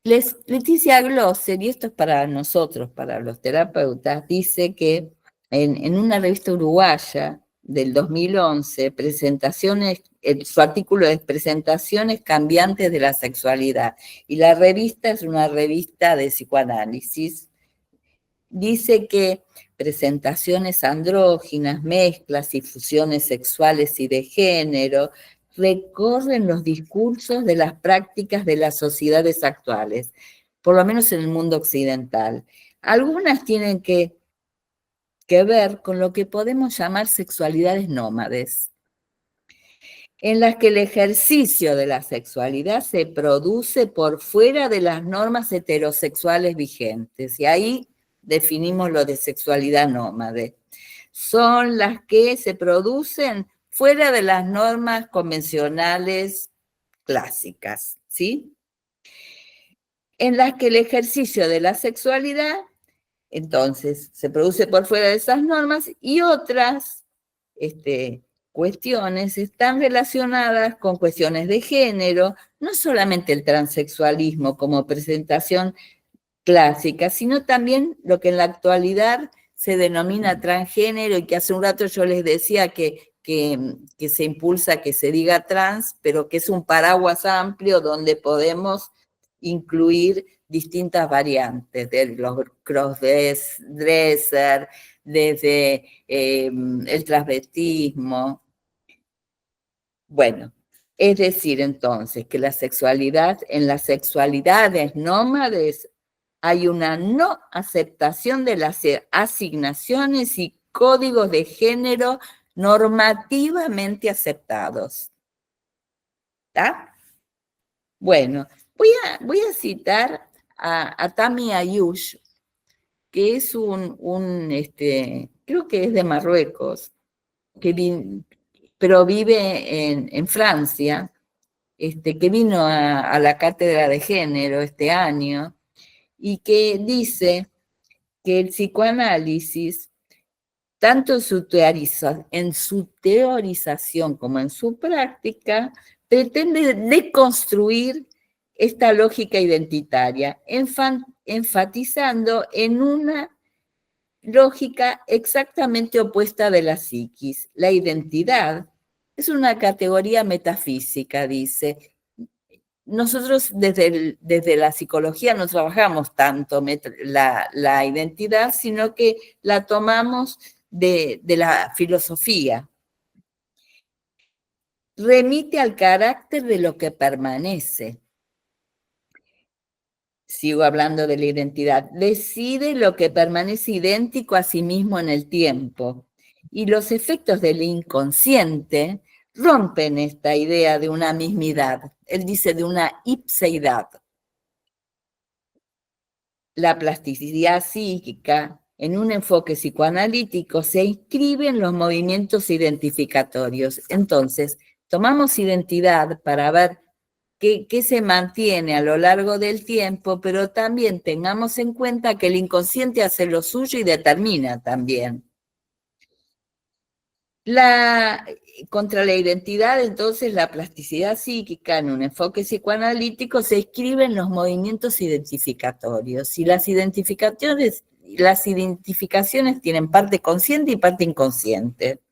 Leticia Glosser, y esto es para nosotros, para los terapeutas, dice que en una revista uruguaya del 2011, su artículo es Presentaciones cambiantes de la sexualidad, y la revista es una revista de psicoanálisis. Dice que presentaciones andróginas, mezclas y fusiones sexuales y de género recorren los discursos de las prácticas de las sociedades actuales, por lo menos en el mundo occidental. Algunas tienen que ver con lo que podemos llamar sexualidades nómades, en las que el ejercicio de la sexualidad se produce por fuera de las normas heterosexuales vigentes. Y ahí definimos lo de sexualidad nómade. Son las que se producen fuera de las normas convencionales clásicas, ¿sí? En las que el ejercicio de la sexualidad, entonces, se produce por fuera de esas normas, y otras cuestiones están relacionadas con cuestiones de género, no solamente el transexualismo como presentación clásica, sino también lo que en la actualidad se denomina transgénero, y que hace un rato yo les decía que se impulsa que se diga trans, pero que es un paraguas amplio donde podemos incluir distintas variantes, de los crossdresser, desde el transvestismo. Bueno, Es decir, entonces, que la sexualidad, en las sexualidades nómades hay una no aceptación de las asignaciones y códigos de género normativamente aceptados. ¿Está? Bueno, voy a citar a Tami Ayush, que es creo que es de Marruecos, pero vive en Francia, que vino a la cátedra de género este año, y que dice que el psicoanálisis, tanto en su teorización como en su práctica, pretende deconstruir esta lógica identitaria, enfatizando en una lógica exactamente opuesta de la psiquis. La identidad es una categoría metafísica, dice. Nosotros desde la psicología no trabajamos tanto la identidad, sino que la tomamos de la filosofía. Remite al carácter de lo que permanece. Sigo hablando de la identidad. Decide lo que permanece idéntico a sí mismo en el tiempo. Y los efectos del inconsciente rompen esta idea de una mismidad. Él dice de una ipseidad. La plasticidad psíquica, en un enfoque psicoanalítico, se inscribe en los movimientos identificatorios. Entonces, tomamos identidad para ver qué se mantiene a lo largo del tiempo, pero también tengamos en cuenta que el inconsciente hace lo suyo y determina también. Contra la identidad, entonces, la plasticidad psíquica en un enfoque psicoanalítico se inscribe en los movimientos identificatorios. Y las identificaciones tienen parte consciente y parte inconsciente.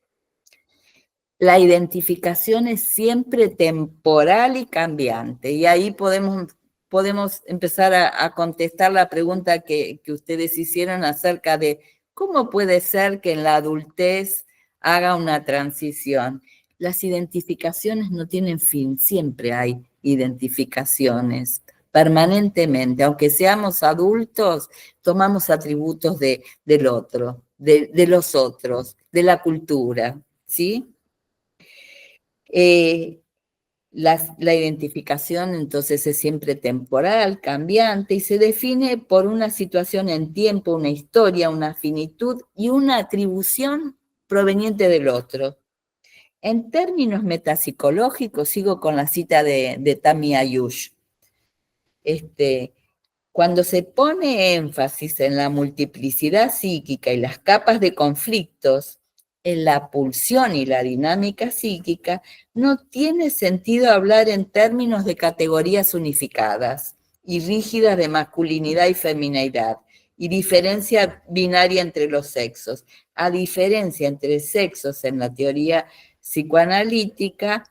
La identificación es siempre temporal y cambiante. Y ahí podemos empezar a contestar la pregunta que ustedes hicieron acerca de cómo puede ser que en la adultez haga una transición. Las identificaciones no tienen fin, siempre hay identificaciones, permanentemente. Aunque seamos adultos, tomamos atributos del otro, de los otros, de la cultura, ¿sí? La identificación entonces es siempre temporal, cambiante, y se define por una situación en tiempo, una historia, una finitud y una atribución proveniente del otro. En términos metapsicológicos, sigo con la cita de Tami Ayush. Cuando se pone énfasis en la multiplicidad psíquica y las capas de conflictos, en la pulsión y la dinámica psíquica, no tiene sentido hablar en términos de categorías unificadas y rígidas de masculinidad y feminidad, y diferencia binaria entre los sexos. A diferencia entre sexos en la teoría psicoanalítica,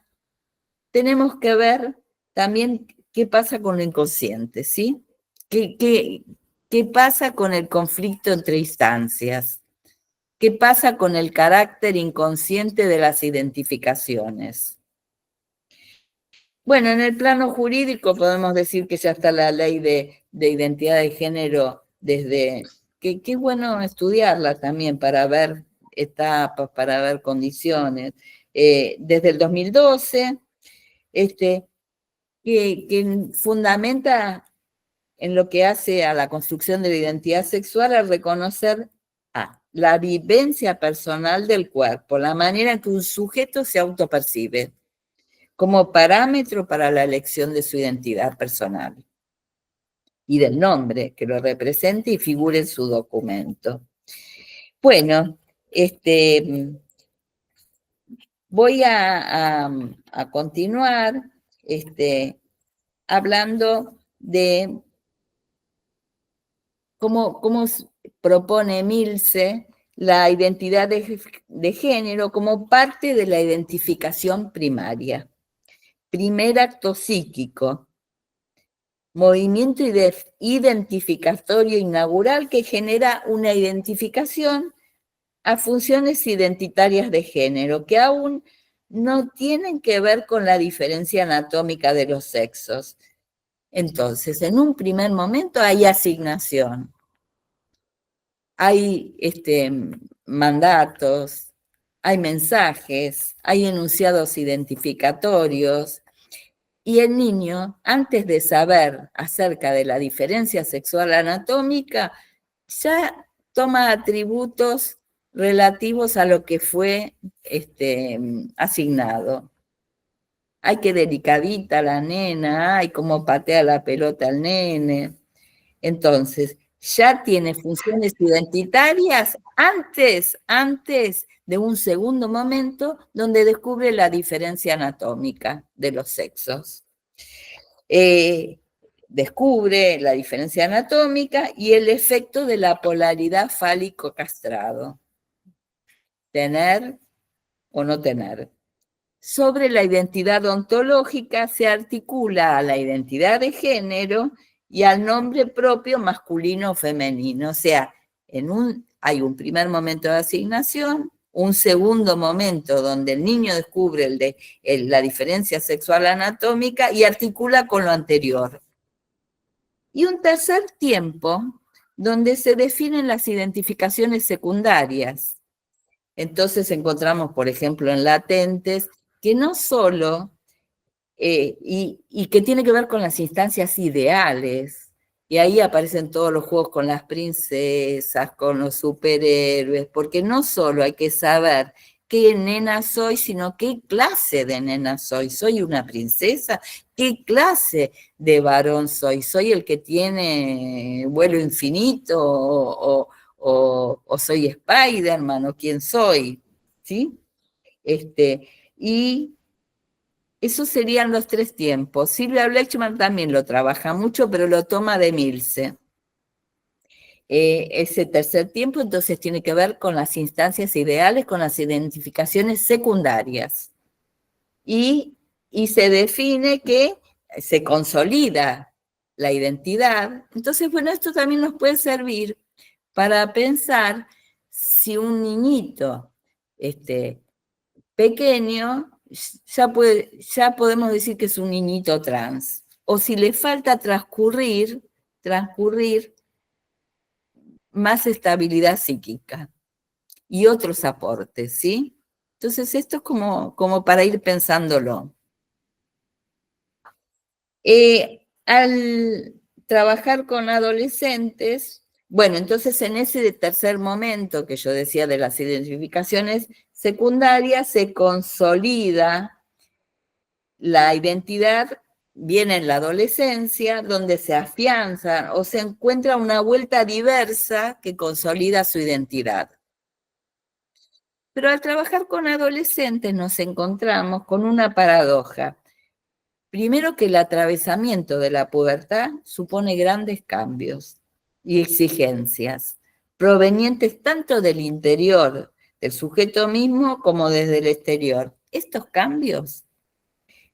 tenemos que ver también qué pasa con lo inconsciente, ¿sí? ¿Qué pasa con el conflicto entre instancias? ¿Qué pasa con el carácter inconsciente de las identificaciones? Bueno, en el plano jurídico podemos decir que ya está la ley de identidad de género que es bueno estudiarla también para ver etapas, para ver condiciones. Desde el 2012, que fundamenta en lo que hace a la construcción de la identidad sexual al reconocer la vivencia personal del cuerpo, la manera en que un sujeto se autopercibe, como parámetro para la elección de su identidad personal y del nombre que lo represente y figure en su documento. Bueno, voy a continuar hablando de cómo propone Milce la identidad de género como parte de la identificación primaria. Primer acto psíquico, movimiento identificatorio inaugural que genera una identificación a funciones identitarias de género, que aún no tienen que ver con la diferencia anatómica de los sexos. Entonces, en un primer momento hay asignación, hay mandatos, hay mensajes, hay enunciados identificatorios, y el niño, antes de saber acerca de la diferencia sexual anatómica, ya toma atributos relativos a lo que fue asignado. Ay, qué delicadita la nena, ay, cómo patea la pelota el nene. Entonces, ya tiene funciones identitarias antes de un segundo momento donde descubre la diferencia anatómica de los sexos. Descubre la diferencia anatómica y el efecto de la polaridad fálico-castrado. Tener o no tener. Sobre la identidad ontológica se articula a la identidad de género y al nombre propio masculino o femenino. O sea, hay un primer momento de asignación, un segundo momento donde el niño descubre la diferencia sexual anatómica y articula con lo anterior. Y un tercer tiempo donde se definen las identificaciones secundarias. Entonces encontramos, por ejemplo, en latentes, que no solo, y que tiene que ver con las instancias ideales, y ahí aparecen todos los juegos con las princesas, con los superhéroes, porque no solo hay que saber qué nena soy, sino qué clase de nena soy. ¿Soy una princesa? ¿Qué clase de varón soy? ¿Soy el que tiene vuelo infinito o soy Spider-Man o quién soy? ¿Sí? Y esos serían los tres tiempos. Sylvia Blechman también lo trabaja mucho, pero lo toma de Milse. Ese tercer tiempo entonces tiene que ver con las instancias ideales, con las identificaciones secundarias. Y se define que se consolida la identidad. Entonces, bueno, esto también nos puede servir para pensar si un niñito pequeño ya podemos decir que es un niñito trans, o si le falta transcurrir más estabilidad psíquica y otros aportes, ¿sí? Entonces esto es como para ir pensándolo. Al trabajar con adolescentes, bueno, entonces en ese tercer momento que yo decía de las identificaciones secundarias, se consolida la identidad, viene en la adolescencia, donde se afianza o se encuentra una vuelta diversa que consolida su identidad. Pero al trabajar con adolescentes nos encontramos con una paradoja. Primero, que el atravesamiento de la pubertad supone grandes cambios y exigencias, provenientes tanto del interior del sujeto mismo como desde el exterior. Estos cambios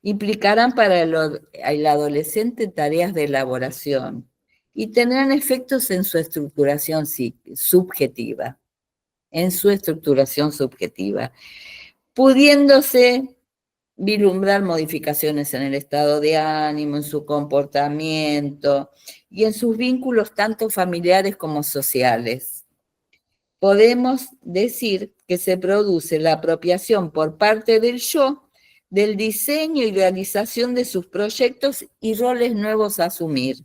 implicarán para el adolescente tareas de elaboración y tendrán efectos en su estructuración subjetiva, pudiéndose vislumbrar modificaciones en el estado de ánimo, en su comportamiento y en sus vínculos tanto familiares como sociales. Podemos decir que se produce la apropiación por parte del yo del diseño y realización de sus proyectos y roles nuevos a asumir.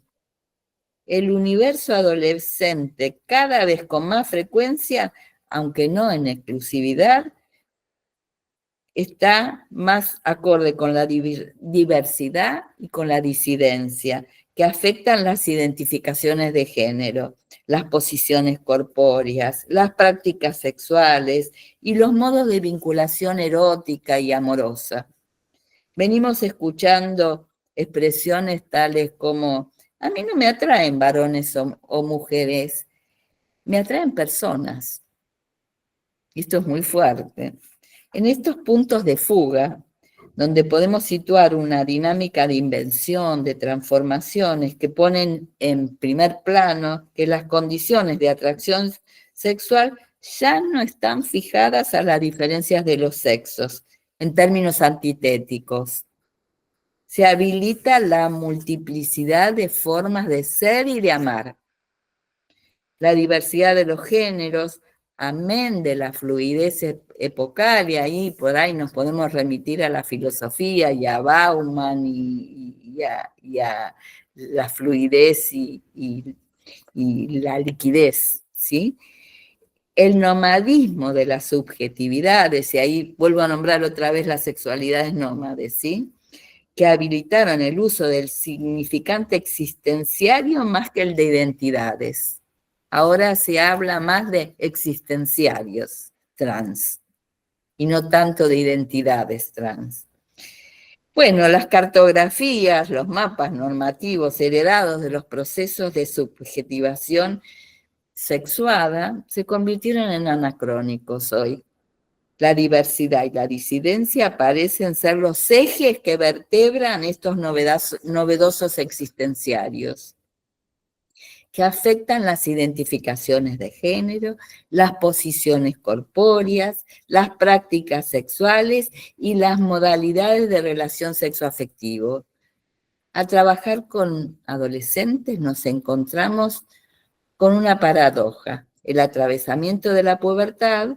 El universo adolescente, cada vez con más frecuencia, aunque no en exclusividad, está más acorde con la diversidad y con la disidencia, que afectan las identificaciones de género, las posiciones corpóreas, las prácticas sexuales y los modos de vinculación erótica y amorosa. Venimos escuchando expresiones tales como: a mí no me atraen varones o mujeres, me atraen personas. Esto es muy fuerte. En estos puntos de fuga, donde podemos situar una dinámica de invención, de transformaciones que ponen en primer plano que las condiciones de atracción sexual ya no están fijadas a las diferencias de los sexos, en términos antitéticos. Se habilita la multiplicidad de formas de ser y de amar. La diversidad de los géneros, amén de la fluidez epocal, y ahí por ahí nos podemos remitir a la filosofía y a Bauman y a la fluidez y la liquidez, ¿sí? El nomadismo de las subjetividades, y ahí vuelvo a nombrar otra vez las sexualidades nómades, ¿sí?, que habilitaron el uso del significante existenciario más que el de identidades. Ahora se habla más de existenciarios trans y no tanto de identidades trans. Bueno, las cartografías, los mapas normativos heredados de los procesos de subjetivación sexuada se convirtieron en anacrónicos hoy. La diversidad y la disidencia parecen ser los ejes que vertebran estos novedosos existenciarios, que afectan las identificaciones de género, las posiciones corpóreas, las prácticas sexuales y las modalidades de relación sexoafectivo. Al trabajar con adolescentes nos encontramos con una paradoja, el atravesamiento de la pubertad,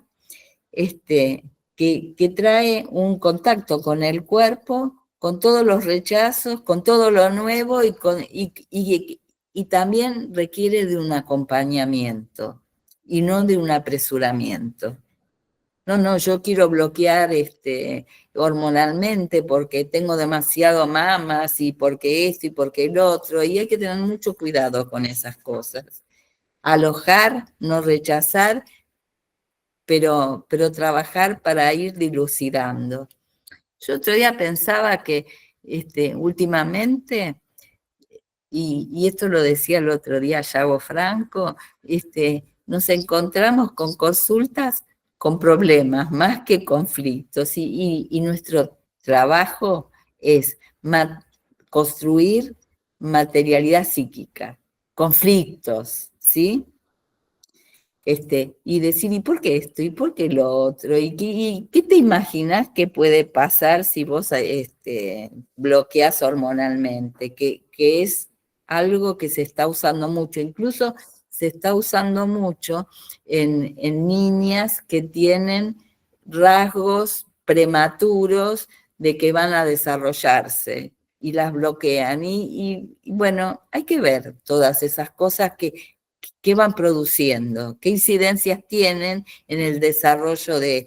que trae un contacto con el cuerpo, con todos los rechazos, con todo lo nuevo y también requiere de un acompañamiento y no de un apresuramiento. No, yo quiero bloquear hormonalmente porque tengo demasiado mamas y porque esto y porque el otro, y hay que tener mucho cuidado con esas cosas. Alojar, no rechazar, pero trabajar para ir dilucidando. Yo otro día pensaba que últimamente, y esto lo decía el otro día Yago Franco, nos encontramos con consultas con problemas más que conflictos, y nuestro trabajo es construir materialidad psíquica, conflictos, ¿sí? Y decir, ¿y por qué esto? ¿Y por qué lo otro? ¿Y qué te imaginas que puede pasar si vos bloqueas hormonalmente? Que es algo que se está usando mucho, incluso se está usando mucho en niñas que tienen rasgos prematuros de que van a desarrollarse y las bloquean. Y bueno, hay que ver todas esas cosas que van produciendo, qué incidencias tienen en el desarrollo de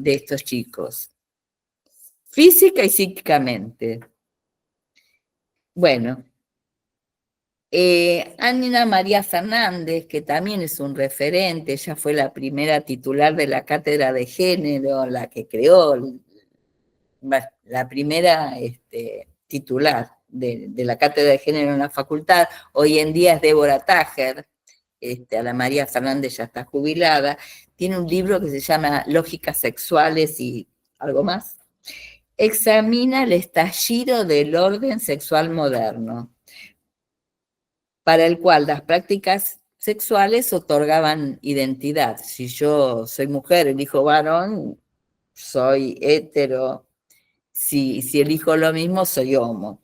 estos chicos, física y psíquicamente. Bueno, Ana María Fernández, que también es un referente, ella fue la primera titular de la cátedra de género, la que creó, la primera titular de la cátedra de género en la facultad, hoy en día es Débora Tájer. Ana María Fernández ya está jubilada, tiene un libro que se llama Lógicas Sexuales y algo más. Examina el estallido del orden sexual moderno, para el cual las prácticas sexuales otorgaban identidad. Si yo soy mujer, elijo varón, soy hetero. Si elijo lo mismo, soy homo.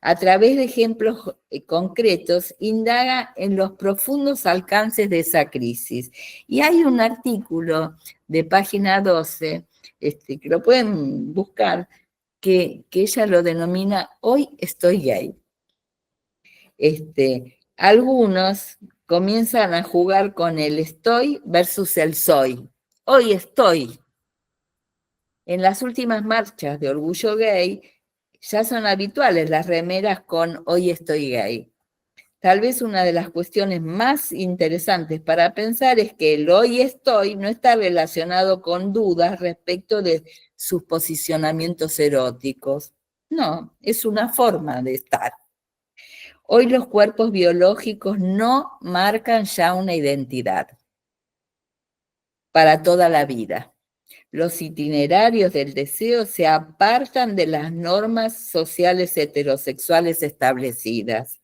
A través de ejemplos concretos, indaga en los profundos alcances de esa crisis. Y hay un artículo de página 12, que lo pueden buscar, que ella lo denomina Hoy estoy gay. Algunos comienzan a jugar con el estoy versus el soy. Hoy estoy. En las últimas marchas de orgullo gay, ya son habituales las remeras con hoy estoy gay. Tal vez una de las cuestiones más interesantes para pensar es que el hoy estoy no está relacionado con dudas respecto de sus posicionamientos eróticos. No, es una forma de estar. Hoy los cuerpos biológicos no marcan ya una identidad para toda la vida. Los itinerarios del deseo se apartan de las normas sociales heterosexuales establecidas.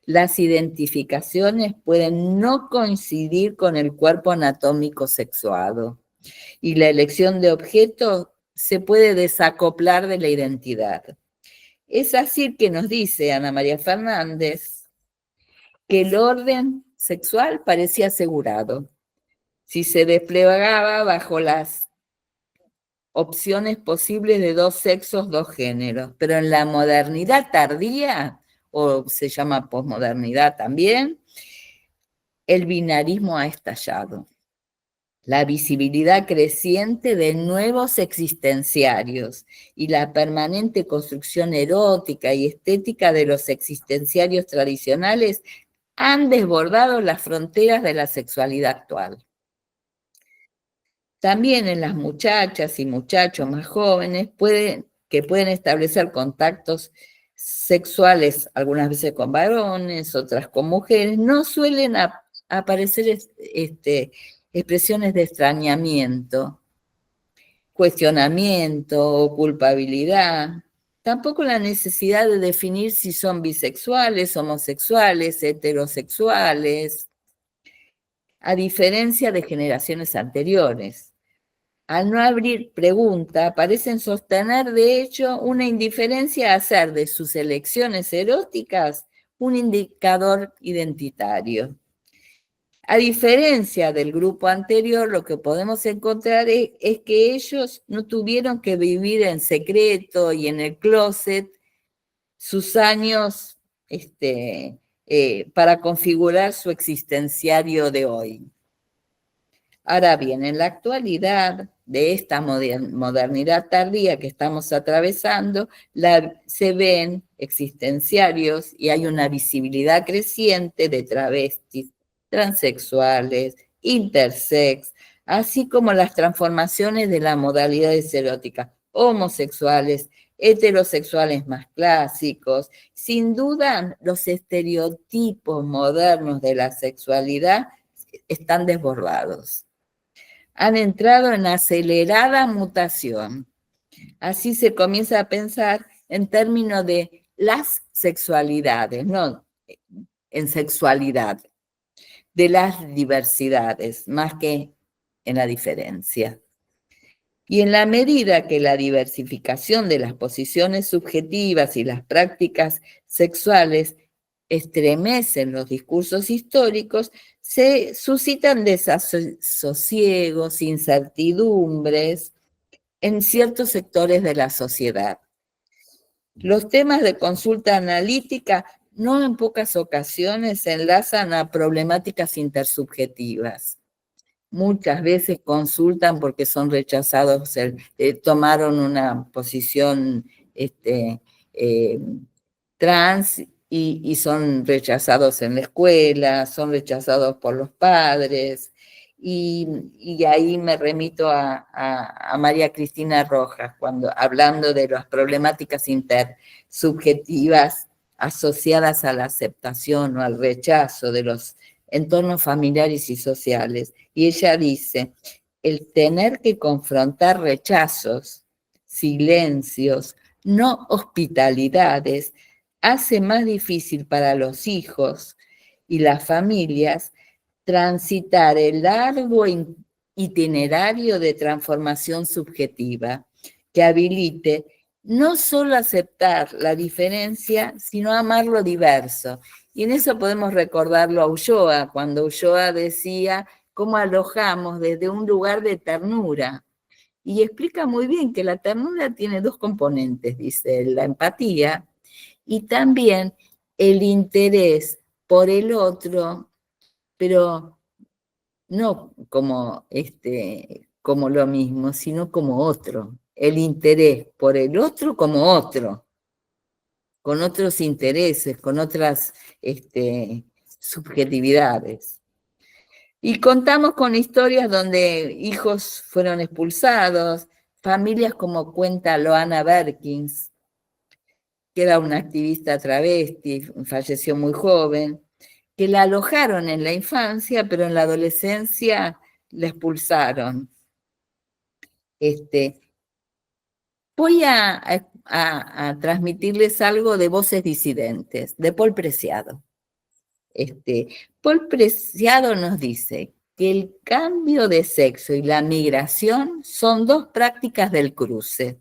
Las identificaciones pueden no coincidir con el cuerpo anatómico sexuado y la elección de objetos se puede desacoplar de la identidad. Es así que nos dice Ana María Fernández que el orden sexual parecía asegurado si se desplegaba bajo las opciones posibles de dos sexos, dos géneros, pero en la modernidad tardía, o se llama posmodernidad también, el binarismo ha estallado. La visibilidad creciente de nuevos existenciarios y la permanente construcción erótica y estética de los existenciarios tradicionales han desbordado las fronteras de la sexualidad actual. También en las muchachas y muchachos más jóvenes que pueden establecer contactos sexuales, algunas veces con varones, otras con mujeres, no suelen aparecer expresiones de extrañamiento, cuestionamiento o culpabilidad. Tampoco la necesidad de definir si son bisexuales, homosexuales, heterosexuales, a diferencia de generaciones anteriores. Al no abrir pregunta, parecen sostener de hecho una indiferencia a hacer de sus elecciones eróticas un indicador identitario. A diferencia del grupo anterior, lo que podemos encontrar es que ellos no tuvieron que vivir en secreto y en el closet sus años para configurar su existenciario de hoy. Ahora bien, en la actualidad de esta modernidad tardía que estamos atravesando, se ven existenciarios y hay una visibilidad creciente de travestis, transexuales, intersex, así como las transformaciones de las modalidades eróticas, homosexuales, heterosexuales más clásicos. Sin duda, los estereotipos modernos de la sexualidad están desbordados. Han entrado en acelerada mutación. Así se comienza a pensar en términos de las sexualidades, no en sexualidad, de las diversidades, más que en la diferencia. Y en la medida que la diversificación de las posiciones subjetivas y las prácticas sexuales estremecen los discursos históricos, se suscitan desasosiegos, incertidumbres en ciertos sectores de la sociedad. Los temas de consulta analítica no en pocas ocasiones se enlazan a problemáticas intersubjetivas. Muchas veces consultan porque son rechazados, tomaron una posición trans y son rechazados en la escuela, son rechazados por los padres. Y ahí me remito a María Cristina Rojas, hablando de las problemáticas intersubjetivas asociadas a la aceptación o al rechazo de los entornos familiares y sociales. Y ella dice, el tener que confrontar rechazos, silencios, no hospitalidades, hace más difícil para los hijos y las familias transitar el largo itinerario de transformación subjetiva que habilite no solo aceptar la diferencia, sino amar lo diverso. Y en eso podemos recordarlo a Ulloa, cuando Ulloa decía cómo alojamos desde un lugar de ternura. Y explica muy bien que la ternura tiene dos componentes, dice, la empatía y también el interés por el otro, pero no como lo mismo, sino como otro. El interés por el otro como otro, con otros intereses, con otras subjetividades. Y contamos con historias donde hijos fueron expulsados, familias como cuenta Loana Berkins, que era una activista travesti, falleció muy joven, que la alojaron en la infancia, pero en la adolescencia la expulsaron. Voy a transmitirles algo de Voces Disidentes, de Paul Preciado. Paul Preciado nos dice que el cambio de sexo y la migración son dos prácticas del cruce.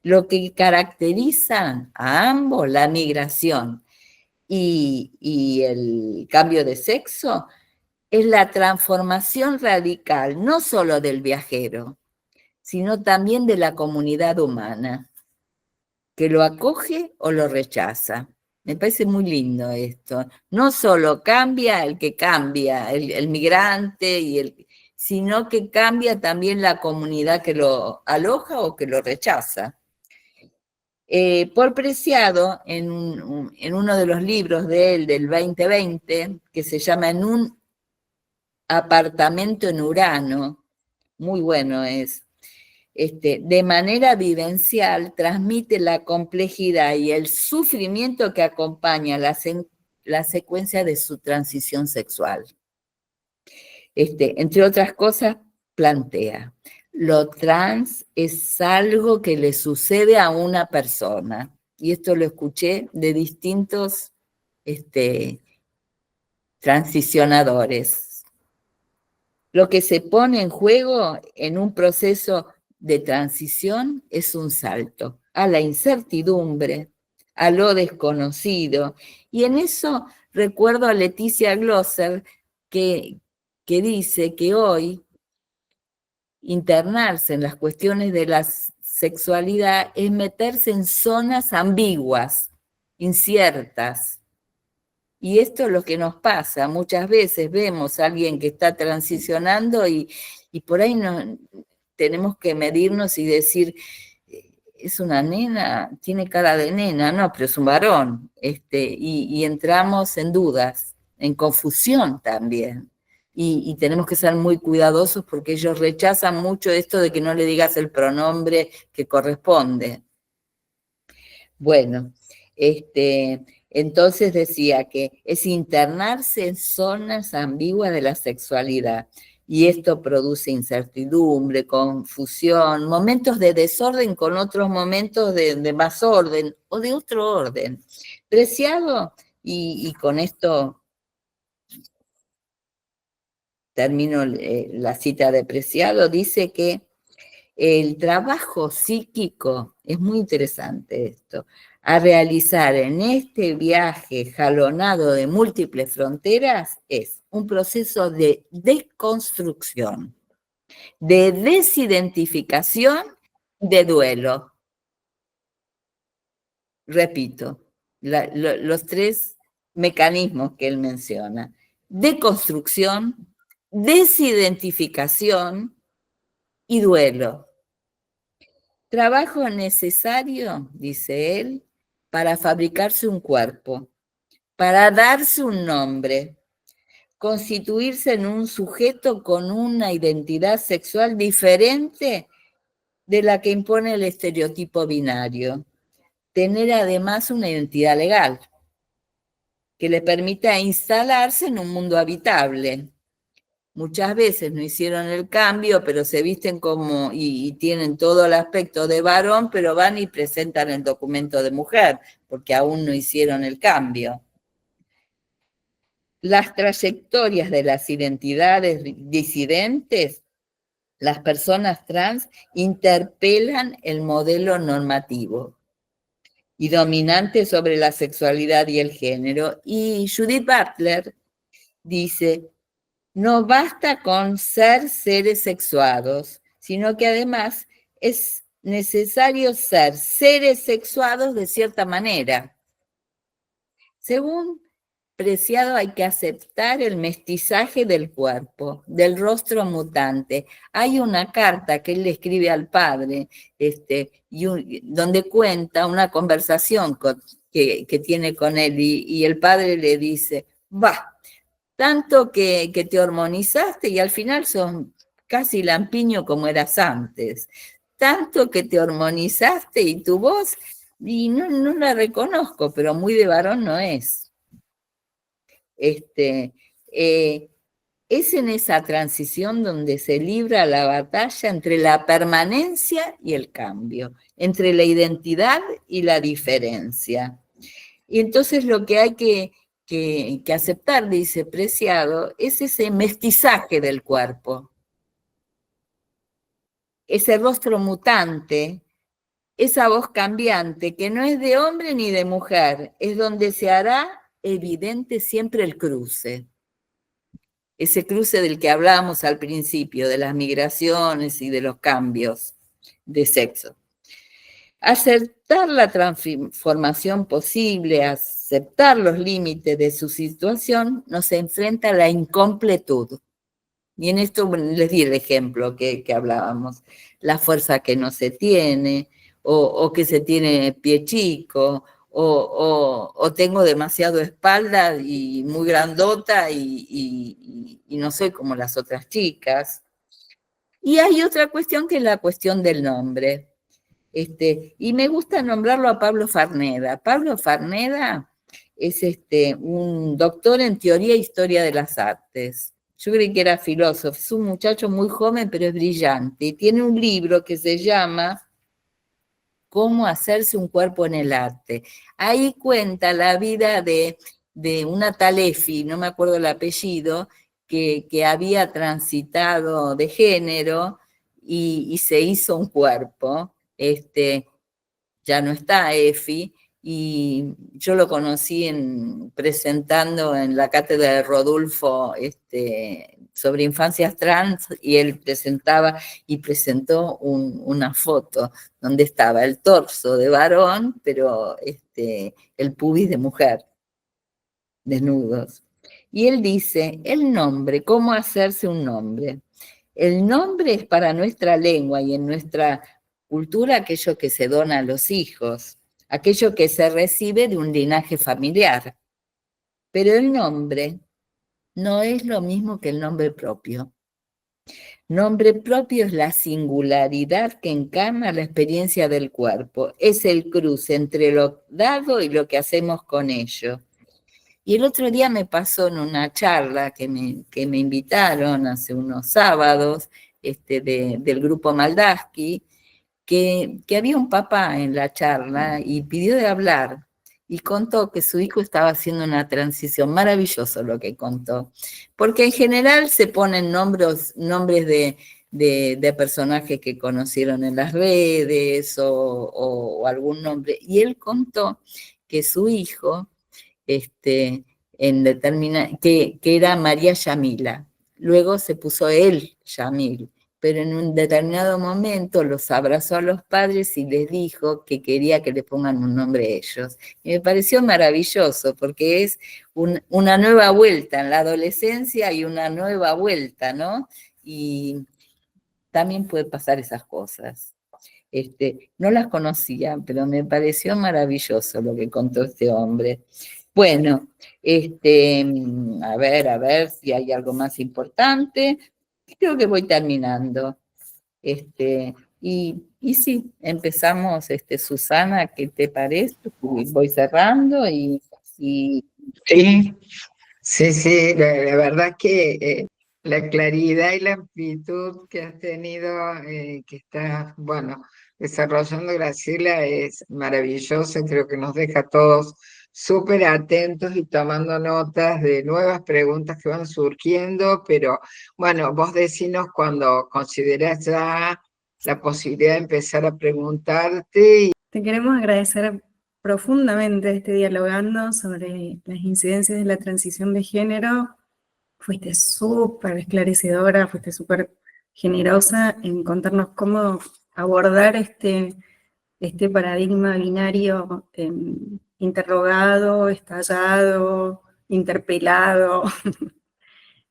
Lo que caracteriza a ambos, la migración y el cambio de sexo, es la transformación radical, no solo del viajero, sino también de la comunidad humana, que lo acoge o lo rechaza. Me parece muy lindo esto. No solo cambia el que cambia, el migrante, sino que cambia también la comunidad que lo aloja o que lo rechaza. Por Preciado, en uno de los libros de él del 2020, que se llama En un apartamento en Urano, muy bueno es, de manera vivencial transmite la complejidad y el sufrimiento que acompaña la secuencia de su transición sexual. Entre otras cosas, plantea: lo trans es algo que le sucede a una persona. Y esto lo escuché de distintos transicionadores. Lo que se pone en juego en un proceso de transición es un salto a la incertidumbre, a lo desconocido. Y en eso recuerdo a Leticia Glosser, que dice que hoy internarse en las cuestiones de la sexualidad es meterse en zonas ambiguas, inciertas. Y esto es lo que nos pasa. Muchas veces vemos a alguien que está transicionando y por ahí tenemos que medirnos y decir, es una nena, tiene cara de nena, no, pero es un varón. Y entramos en dudas, en confusión también. Y tenemos que ser muy cuidadosos porque ellos rechazan mucho esto de que no le digas el pronombre que corresponde. Bueno, entonces decía que es internarse en zonas ambiguas de la sexualidad. Y esto produce incertidumbre, confusión, momentos de desorden con otros momentos de más orden o de otro orden. Preciado, y con esto termino la cita de Preciado, dice que el trabajo psíquico, es muy interesante esto, a realizar en este viaje jalonado de múltiples fronteras es un proceso de desconstrucción, de desidentificación, de duelo. Repito, los tres mecanismos que él menciona: deconstrucción, desidentificación y duelo. Trabajo necesario, dice él, para fabricarse un cuerpo, para darse un nombre, constituirse en un sujeto con una identidad sexual diferente de la que impone el estereotipo binario. Tener además una identidad legal que le permita instalarse en un mundo habitable. Muchas veces no hicieron el cambio, pero se visten como y tienen todo el aspecto de varón, pero van y presentan el documento de mujer, porque aún no hicieron el cambio. Las trayectorias de las identidades disidentes, las personas trans, interpelan el modelo normativo y dominante sobre la sexualidad y el género. Y Judith Butler dice: no basta con ser seres sexuados, sino que además es necesario ser seres sexuados de cierta manera. Según Preciado, hay que aceptar el mestizaje del cuerpo, del rostro mutante. Hay una carta que él le escribe al padre, donde cuenta una conversación que tiene con él, y el padre le dice: tanto que te hormonizaste y al final son casi lampiño como eras antes. Tanto que te hormonizaste y tu voz, y no la reconozco, pero muy de varón no es. Es en esa transición donde se libra la batalla entre la permanencia y el cambio, entre la identidad y la diferencia. Y entonces lo que hay que que aceptar, dice Preciado, es ese mestizaje del cuerpo, ese rostro mutante, esa voz cambiante que no es de hombre ni de mujer, es donde se hará evidente siempre el cruce. Ese cruce del que hablábamos al principio, de las migraciones y de los cambios de sexo. Aceptar la transformación posible, aceptar los límites de su situación, nos enfrenta a la incompletud. Y en esto les di el ejemplo que hablábamos, la fuerza que no se tiene, o que se tiene pie chico, o tengo demasiado espalda y muy grandota y no soy como las otras chicas. Y hay otra cuestión que es la cuestión del nombre. Y me gusta nombrarlo a Pablo Farneda. Pablo Farneda es un doctor en teoría e historia de las artes. Yo creí que era filósofo, es un muchacho muy joven, pero es brillante. Y tiene un libro que se llama Cómo hacerse un cuerpo en el arte. Ahí cuenta la vida de una tal Efi, no me acuerdo el apellido, que había transitado de género y se hizo un cuerpo. Ya no está Efi, y yo lo conocí presentando en la cátedra de Rodulfo sobre infancias trans, y él presentó una foto donde estaba el torso de varón, pero el pubis de mujer, desnudos. Y él dice, el nombre, ¿cómo hacerse un nombre? El nombre es para nuestra lengua y en nuestra cultura aquello que se dona a los hijos, aquello que se recibe de un linaje familiar. Pero el nombre no es lo mismo que el nombre propio. Nombre propio es la singularidad que encarna la experiencia del cuerpo. Es el cruce entre lo dado y lo que hacemos con ello. Y el otro día me pasó en una charla que me invitaron hace unos sábados del grupo Maldaski, que había un papá en la charla y pidió de hablar y contó que su hijo estaba haciendo una transición. Maravilloso lo que contó, porque en general se ponen nombres de personajes que conocieron en las redes o algún nombre, y él contó que su hijo que era María Yamila. Luego se puso él, Yamil, pero en un determinado momento los abrazó a los padres y les dijo que quería que le pongan un nombre a ellos. Y me pareció maravilloso, porque es una nueva vuelta en la adolescencia y una nueva vuelta, ¿no? Y también puede pasar esas cosas. No las conocía, pero me pareció maravilloso lo que contó este hombre. Bueno, a ver si hay algo más importante. Creo que voy terminando. Y sí, empezamos, Susana, ¿qué te parece? Voy cerrando Sí, sí, la verdad que la claridad y la amplitud que has tenido, que estás, bueno, desarrollando, Graciela, es maravilloso. Creo que nos deja a todos súper atentos y tomando notas de nuevas preguntas que van surgiendo, pero bueno, vos decinos cuando considerás ya la posibilidad de empezar a preguntarte. Te queremos agradecer profundamente dialogando sobre las incidencias de la transición de género. Fuiste súper esclarecedora, fuiste súper generosa en contarnos cómo abordar este paradigma binario interrogado, estallado, interpelado,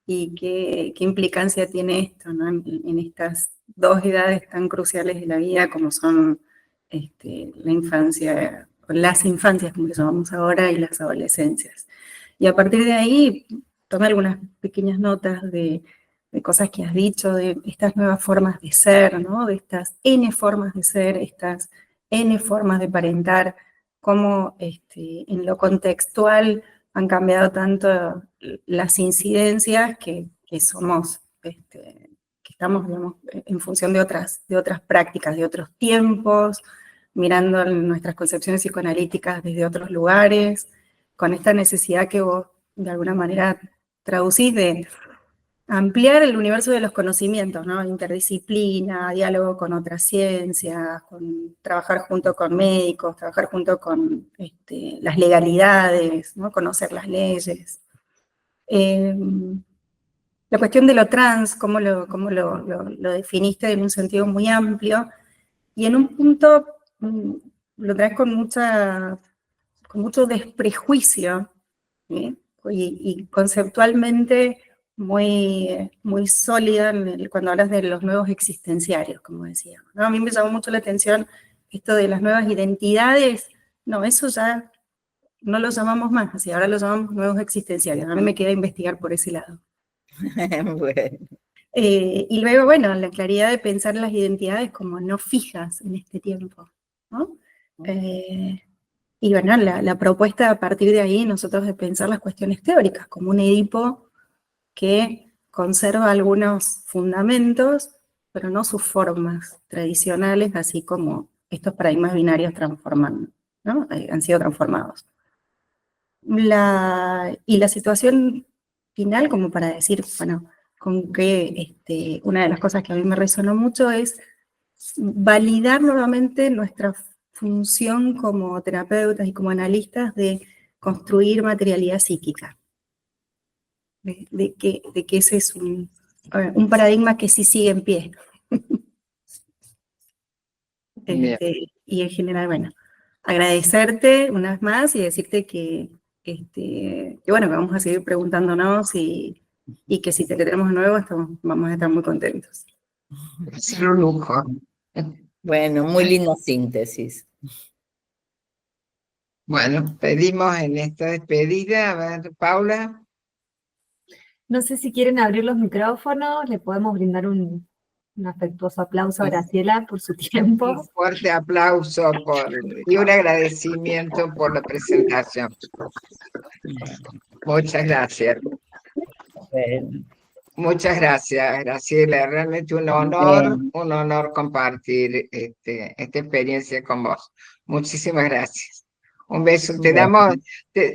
y qué implicancia tiene esto, ¿no? En estas dos edades tan cruciales de la vida como son la infancia, las infancias como que llamamos ahora, y las adolescencias. Y a partir de ahí tomé algunas pequeñas notas de cosas que has dicho, de estas nuevas formas de ser, ¿no? De estas N formas de ser, estas N formas de parentar, cómo en lo contextual han cambiado tanto las incidencias que somos, que estamos, digamos, en función de otras prácticas, de otros tiempos, mirando nuestras concepciones psicoanalíticas desde otros lugares, con esta necesidad que vos de alguna manera traducís de ampliar el universo de los conocimientos, ¿no? Interdisciplina, diálogo con otras ciencias, trabajar junto con médicos, trabajar junto con las legalidades, ¿no? Conocer las leyes. La cuestión de lo trans, cómo lo definiste en un sentido muy amplio, y en un punto lo traes con mucho desprejuicio, ¿sí? Y conceptualmente muy sólida cuando hablas de los nuevos existenciarios, como decíamos, ¿no? A mí me llamó mucho la atención esto de las nuevas identidades. No, eso ya no lo llamamos más así, ahora lo llamamos nuevos existenciarios. A mí me queda investigar por ese lado. Bueno. Y luego, bueno, la claridad de pensar las identidades como no fijas en este tiempo, ¿no? Y bueno, la propuesta a partir de ahí, nosotros de pensar las cuestiones teóricas, como un Edipo que conserva algunos fundamentos, pero no sus formas tradicionales, así como estos paradigmas binarios transformando, ¿no? Han sido transformados. Y la situación final, como para decir, bueno, con que una de las cosas que a mí me resonó mucho es validar nuevamente nuestra función como terapeutas y como analistas de construir materialidad psíquica. De que ese es un paradigma que sí sigue en pie. Y en general, bueno, agradecerte una vez más y decirte que bueno, que vamos a seguir preguntándonos y que si te tenemos de nuevo vamos a estar muy contentos. Es un lujo. Bueno, muy linda síntesis. Bueno, pedimos en esta despedida, a ver, Paula. No sé si quieren abrir los micrófonos, le podemos brindar un afectuoso aplauso a Graciela por su Un tiempo. fuerte aplauso y un agradecimiento por la presentación. Muchas gracias. Bueno, Muchas gracias, Graciela. Realmente un honor compartir esta experiencia con vos. Muchísimas gracias. Un beso. Te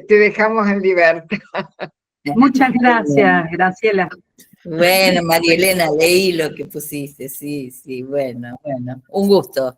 dejamos en libertad. Muchas gracias, Graciela. bueno, María Elena, leí lo que pusiste, sí, bueno, un gusto.